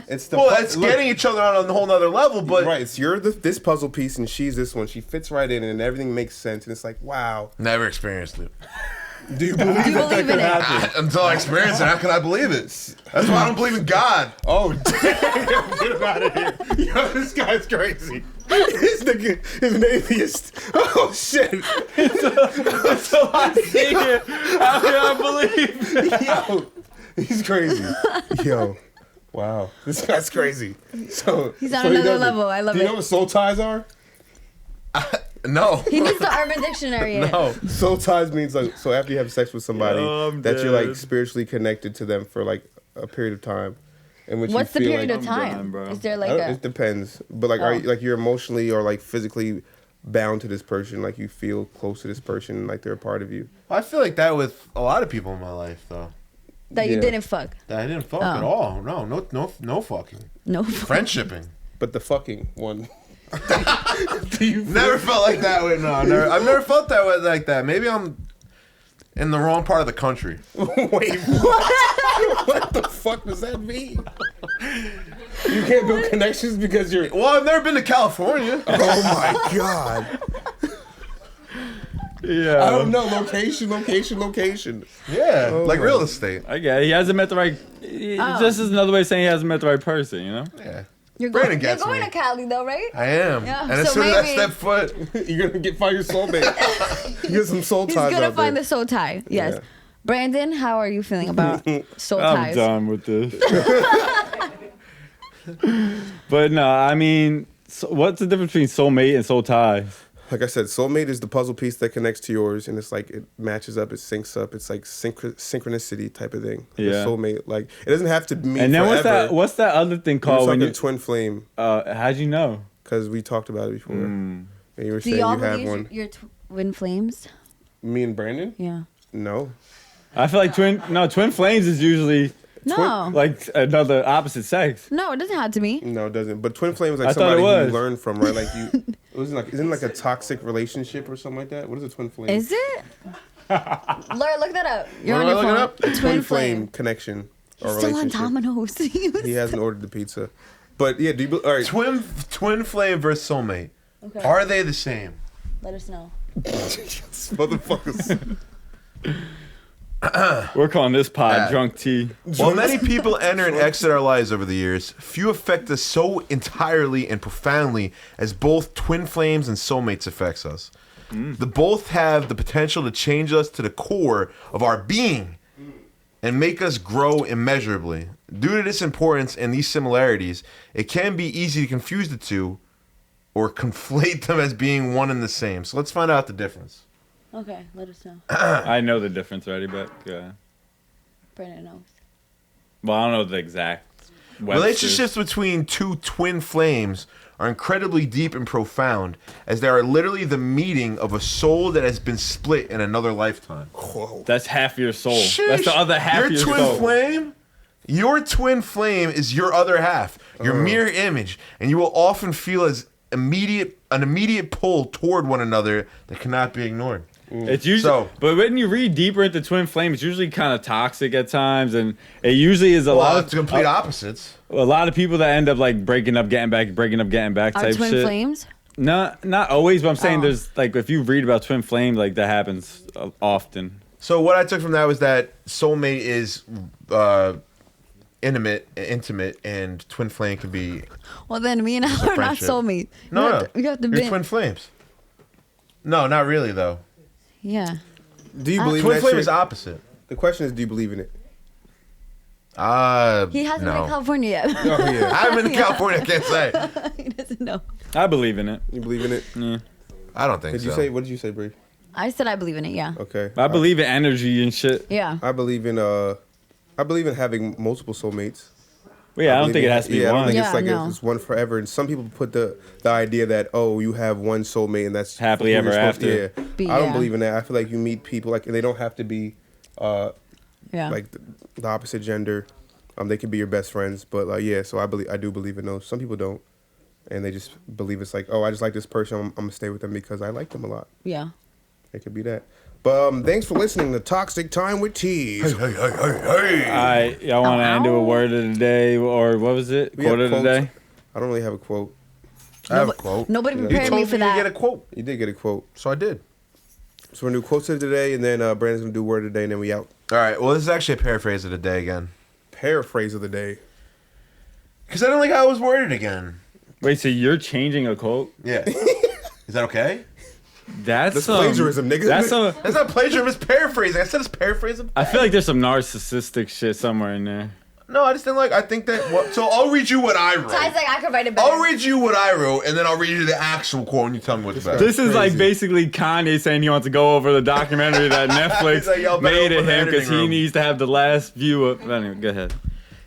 It's the Well, pu- it's look, getting each other on a whole nother level, but right. It's this puzzle piece and she's this one. She fits right in and everything makes sense and it's like wow. never experienced it. Do you believe Do you believe in it? Until I experience it, how can I believe it? That's why I don't believe in God. Oh damn! Get him out of here! Yo, this guy's crazy. This nigga is an atheist. Oh shit! So I see it. How can I believe? Yo, he's crazy. Yo, wow, this guy's crazy. So He's on so he another does it. level. I love Do you it. know what soul ties are? No. He needs the Urban Dictionary. in. No. Soul ties means like so after you have sex with somebody Yo, I'm that you're like dead. spiritually connected to them for like a period of time. In which What's the you feel period like, of I'm time? done, bro. Is there I like don't- a? it depends, but like, are Oh. you, like you're emotionally or like physically bound to this person? Like you feel close to this person, like they're a part of you. I feel like that with a lot of people in my life, though. That you Yeah. didn't fuck? That I didn't fuck Oh. at all. No fucking. No. Friendshipping. But the fucking one. Never felt like that way. No, I've never felt that way like that. Maybe I'm in the wrong part of the country. Wait, what the fuck does that mean? You can't build connections because you're. Well, I've never been to California. Oh my god! Yeah. I don't know. Location. Yeah, Oh like my- real estate. I get it. He hasn't met the right. This is another way of saying he hasn't met the right person. You know. Yeah, You're Brandon going. You're gets going me. to Cali though, right? I am. Yeah, And as so soon as I maybe- step foot, You're gonna find your soulmate. You get some soul He's ties gonna out find there. the soul tie. Yes. Yeah. Brandon, how are you feeling about soul I'm ties? done with this. But no, I mean, so what's the difference between soulmate and soul ties? Like I said, soulmate is the puzzle piece that connects to yours, and it's like it matches up, it syncs up. It's like synchronicity type of thing. Like a Yeah. soulmate, like it doesn't have to mean And then forever. what's that other thing We were called when talking you? twin flame How'd you know? because we talked about it before, and you were Do saying y'all you have believe one. your twin flames? Me and Brandon? Yeah. No. I feel like twin flames is usually No. like another opposite sex. No, it doesn't have to be. No, it doesn't. But twin flame is like I thought it somebody who was. you learn from, right? Like you, isn't like a toxic relationship or something like that? What is a twin flame? Is it? Laura, look that up. You're What on am your I phone. looking up? Twin flame. connection or He's still on relationship. Domino's. He hasn't ordered the pizza, but yeah. Do you? All right. twin flame versus soulmate. Okay. Are they the same? Let us know. Motherfuckers. We're calling this pod Yeah. Drunk Tea. While many people enter and exit our lives over the years, few affect us so entirely and profoundly as both twin flames and soulmates affects us. The both have the potential to change us to the core of our being and make us grow immeasurably. Due to this importance and these similarities, it can be easy to confuse the two or conflate them as being one and the same. So let's find out the difference. Okay, let us know. I know the difference already, but Brandon knows. well, I don't know the exact Webster's. Relationships between two twin flames are incredibly deep and profound, as they are literally the meeting of a soul that has been split in another lifetime. That's half your soul. That's the other half of your twin soul. flame. Your twin flame is your other half, your mirror image, and you will often feel an immediate pull toward one another that cannot be ignored. It's usually, but when you read deeper into twin flame, it's usually kind of toxic at times, and it usually is a lot It's complete opposites. a lot of people that end up like breaking up, getting back Are type twin shit. flames? Not always, but I'm saying Oh. there's like if you read about twin flame, like that happens often. So what I took from that was that soulmate is intimate, and twin flame can be Well, then me and Al are not friendship. soulmates. no. We got the You're bit. twin flames. No, not really though. Yeah. Do you believe Twin that flame shit? is opposite. The question is, do you believe in it? He hasn't been no. to California yet. Oh yeah. I haven't been to California. I can't say. He doesn't know. I believe in it. You believe in it? Yeah. I don't think Did so. you say? What did you say, Bree? I said I believe in it. Yeah. Okay. I believe in energy and shit. Yeah. I believe in having multiple soulmates. But yeah, I don't think it has to be I don't one. think Yeah, it's like no. it's one forever. And some people put the idea that you have one soulmate and that's Happily who ever you're supposed to- after. Yeah. I don't Yeah. believe in that. I feel like you meet people like they don't have to be Yeah. like the opposite gender. They could be your best friends, but so I do believe in those. Some people don't, and they just believe it's like, I just like this person. I'm gonna stay with them because I like them a lot. Yeah. It could be that. But thanks for listening to Toxic Time with Tees. I want to end with a word of the day, or what was it? We have Quote of the quotes. day. I don't really have a quote. I have a quote. Nobody You prepared You told me me for to that. get a quote, You did get a quote. so I did. So we're gonna do quotes of the day, and then Brandon's gonna do word of the day, and then we out. All right. Well, this is actually a paraphrase of the day again, Paraphrase of the day. because I don't like how it was worded again. Wait, so you're changing a quote? Yeah. Is that okay? That's plagiarism, nigga. That's some. That's not plagiarism. It's paraphrasing. I said it's paraphrasing. I feel like there's some narcissistic shit somewhere in there. No, I just didn't like. I think that. So I'll read you what I wrote. Ty's like, I could write it better. I'll read you what I wrote, and then I'll read you the actual quote, and you tell me what's better. This is like crazy. basically Kanye saying he wants to go over the documentary that Netflix He's like, "Y'all better made of open the him because editing he room." needs to have the last view of. Anyway, go ahead.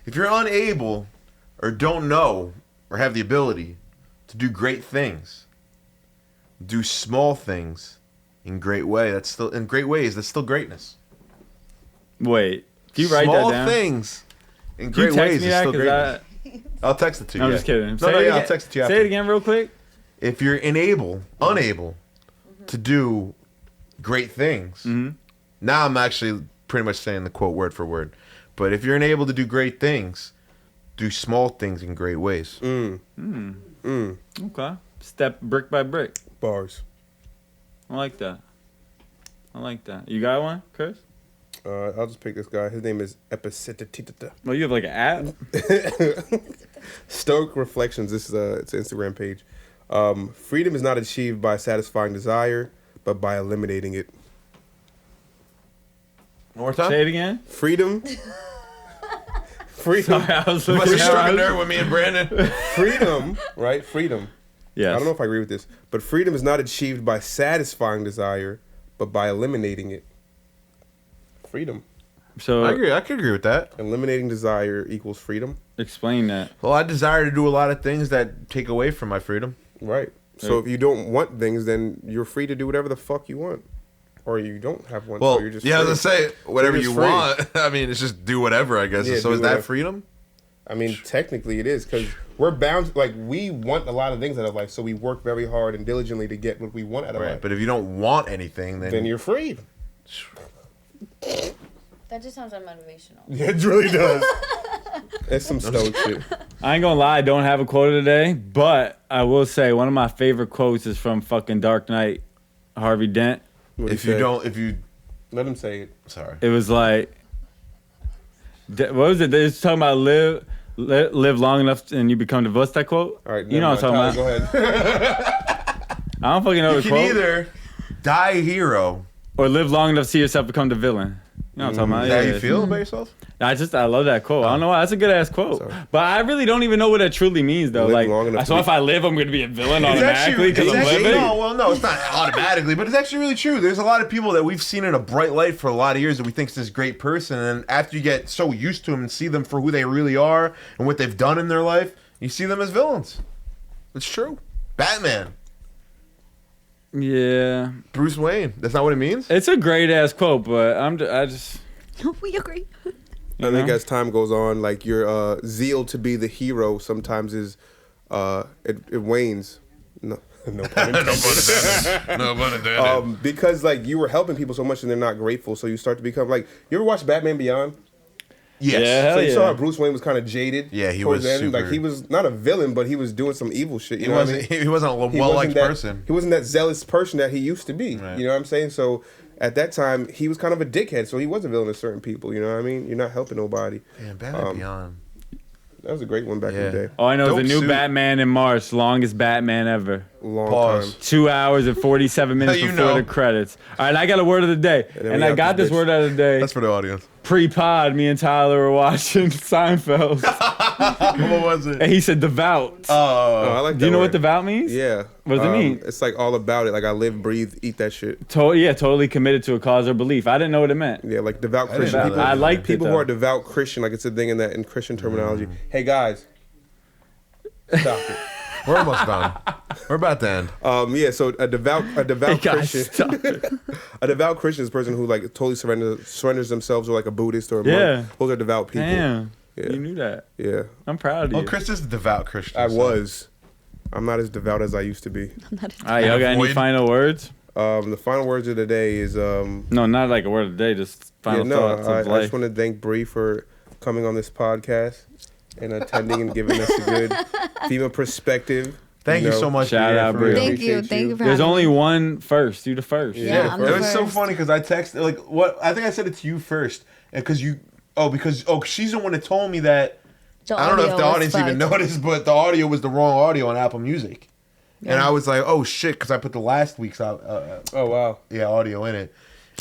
If you're unable, or don't know, or have the ability to do great things, do small things in great way. That's still in great ways. That's still greatness. Wait, can you write Small that down? things in Can you great text ways me is that? still 'Cause greatness. I'll text it to you. I'm yeah. just kidding. No, Say no, it yeah, I'll again. text it to you Say after. it again real quick. If you're unable to do great things, Mm-hmm. now I'm actually pretty much saying the quote word for word. But if you're unable to do great things, do small things in great ways. Okay. Step brick by brick. Bars. I like that. I like that. You got one, Chris? I'll just pick this guy. His name is Epicetitita. Well, you have like an app. Stoic Reflections. This is it's an Instagram page. Freedom is not achieved by satisfying desire, but by eliminating it. One more time. Say it again. Freedom. Freedom. Sorry, I was Must looking have struck a at nerve with me and Brandon. Freedom. Right. Freedom. Yes. I don't know if I agree with this, but freedom is not achieved by satisfying desire, but by eliminating it. Freedom. So I agree. I could agree with that. Eliminating desire equals freedom. explain that. Well, I desire to do a lot of things that take away from my freedom. Right. So if you don't want things, then you're free to do whatever the fuck you want. Or you don't have one, so you're just yeah, I free. was gonna say whatever You're you just free. want. I mean, it's just do whatever, I guess. Yeah, So do is whatever. that freedom? I mean, technically it is, because we're bound, like, we want a lot of things out of life, so we work very hard and diligently to get what we want out of Right. life. But if you don't want anything, Then you're free. That just sounds unmotivational. It really does. That's some stoic shit. I ain't gonna lie, I don't have a quote of the day, but I will say one of my favorite quotes is from fucking Dark Knight, Harvey Dent. What'd if he you say? don't, if you Let him say it. Sorry. It was like, what was it? They was talking about live long enough and you become divorced. That quote. All right, you know what I'm talking Tyler, about. Go ahead. I don't fucking know You the can quote. either die a hero. Or live long enough to see yourself become the villain. You know what I'm talking about? Is that how Yeah. you feel about yourself? I love that quote. I don't know why. That's a good ass quote. Sorry. But I really don't even know what that truly means though. Live long enough Like, to so be- if I live, I'm going to be a villain automatically because I'm living. No, it's not automatically, but it's actually really true. There's a lot of people that we've seen in a bright light for a lot of years that we think is this great person, and after you get so used to them and see them for who they really are and what they've done in their life, you see them as villains. It's true. Batman, Yeah. Bruce Wayne. That's not what it means. It's a great ass quote, but I just. We agree. I think know? as time goes on, like your zeal to be the hero sometimes is it wanes. No, no pun intended. No pun intended. Because like you were helping people so much and they're not grateful, so you start to become like. You ever watch Batman Beyond? Yes. Yeah, hell So you yeah. saw how Bruce Wayne was kind of jaded. Yeah, he towards was the end. super- Like he was not a villain, but he was doing some evil shit. You He know what I wasn't. mean? He wasn't a He well-liked wasn't that- person. He wasn't that zealous person that he used to be. Right. You know what I'm saying? So at that time, he was kind of a dickhead. So he was a villain to certain people. You know what I mean? You're not helping nobody. Man, Batman Beyond. That was a great one back in the day. All I know is Dope the new suit. Batman in March, longest Batman ever. Long Pause. time. 2 hours and 47 minutes You before know. the credits. All right, I got a word of the day. then And we I got got this this bitch. word of the day. That's for the audience. Pre-pod, me and Tyler were watching Seinfeld. What was it? And he said devout. Oh, I like that Do you know word. what devout means? Yeah. What does it mean? It's like all about it. Like I live, breathe, eat that shit. Totally committed to a cause or belief. I didn't know what it meant. Yeah, like devout didn't Christian know people. that. I liked people it, who though. are devout Christian. Like it's a thing in Christian terminology. Hey guys, stop it. We're almost done. We're about to end. Yeah, so a devout Hey, guys, Christian, stop it. a devout Christian is a person who like totally surrenders themselves, or like a Buddhist or a Yeah. monk. Those are devout people. Damn. Yeah. You knew that. Yeah, I'm proud of you. Well, Chris is a devout Christian. I so- was. I'm not as devout as I used to be. All right, y'all got any Avoid. final words? The final words of the day is No, not like a word of the day, just final thoughts I of just life. want to thank Bree for coming on this podcast and attending and giving us a good female perspective. Thank you know. so much. Shout Bria, out, for Bria. real. Thank you. Appreciate Thank you. you for There's having only me. one first. You the first. Yeah, I'm it the was so first. funny because I texted like what I think I said it to you first, and because she's the one that told me that. The I don't know if audio the was audience even fucked. noticed, but the audio was the wrong audio on Apple Music, and I was like, oh shit, because I put the last week's Oh wow. audio in it,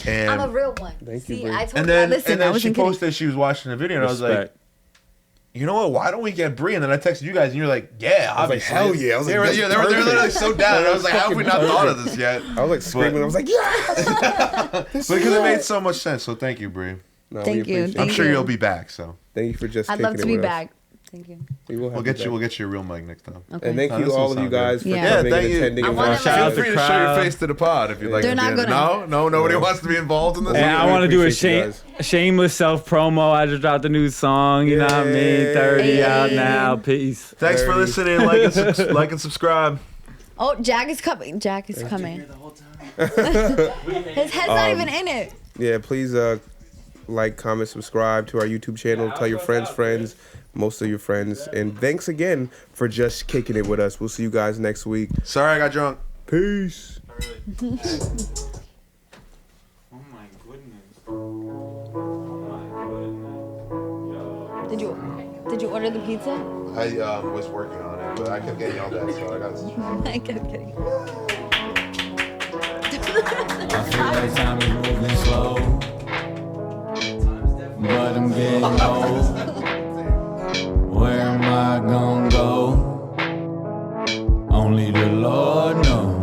and I'm a real one. Thank you, See, Brie. I told and you. then Listen, I she wasn't kidding. posted she was watching the video, and I was like, Respect. you know what? Why don't we get Brie? And then I texted you guys, and you're like, yeah, I was like, obviously. hell yeah. I was like, that's they were literally perfect. so down. And I was like, how have we not thought of this yet? I was like screaming. I was like, yeah. Because it made so much sense. So thank you, Brie. No, we Thank you. appreciate it. I'm Thank sure you. you'll be back. So Thank you for just. I'd love kicking to it be with us. back. Thank you. We will we'll have get you you. back. We'll get you a real mic next time. Okay. And thank Oh, you this all will of you sound guys good. for Yeah. coming thank and you. attending. I and wanna watching. Shout out Feel to free to show crowd. your face to the pod if you'd like. They're to not be in it. gonna. No, nobody wants to be involved in this. And I really want to do a appreciate you shameless self promo. I just dropped a new song. You know what I mean? Yay. 30 out Hey. now. Peace. Thanks for 30. listening. Like and subscribe. Oh, Jack is coming. Jack is coming. His head's not even in it. Yeah, please like, comment, subscribe to our YouTube channel. Tell your friends, most of your friends. And thanks again for just kicking it with us. We'll see you guys next week. Sorry, I got drunk. Peace. Oh my goodness. Oh Did you order the pizza? I was working on it, but I kept getting yelled at, so I got. I kept kidding. I feel like time is moving slow, but I'm getting old. Where am I gonna go? Only the Lord knows.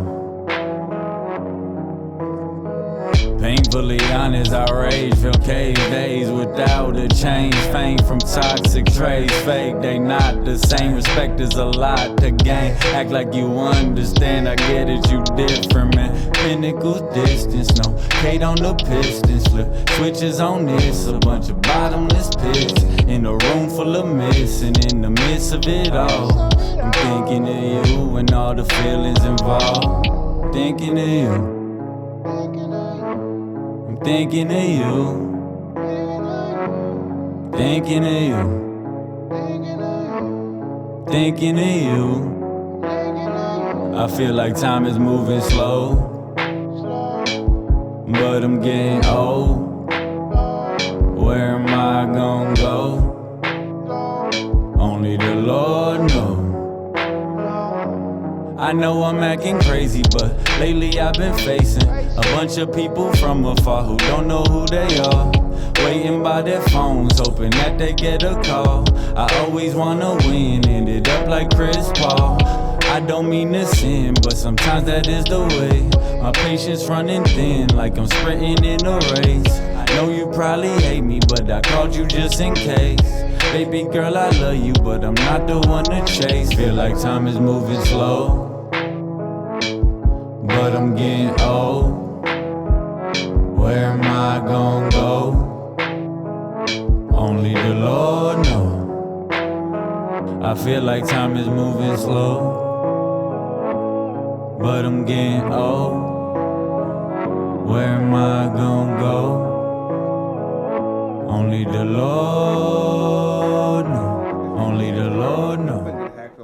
Painfully honest, outrage, feel cage days without a change. Fame from toxic trades, fake, they not the same. Respect is a lot to gain. Act like you understand, I get it, you different, man. Pinnacle distance, no Kate on the pistons, flip switches on this. A bunch of bottomless pits in a room full of missing. In the midst of it all, I'm thinking of you and all the feelings involved. Thinking of you. Thinking of you, thinking of you, thinking of you. I feel like time is moving slow, but I'm getting old. Where am I gonna go? Only the Lord knows. I know I'm acting crazy, but lately I've been facing a bunch of people from afar who don't know who they are. Waiting by their phones, hoping that they get a call. I always wanna win, ended up like Chris Paul. I don't mean to sin, but sometimes that is the way. My patience running thin, like I'm sprinting in a race. I know you probably hate me, but I called you just in case. Baby girl, I love you, but I'm not the one to chase. Feel like time is moving slow, but I'm getting old. Where am I gonna go? Only the Lord knows. I feel like time is moving slow, but I'm getting old. Where am I gonna go? Only the Lord knows. Only the Lord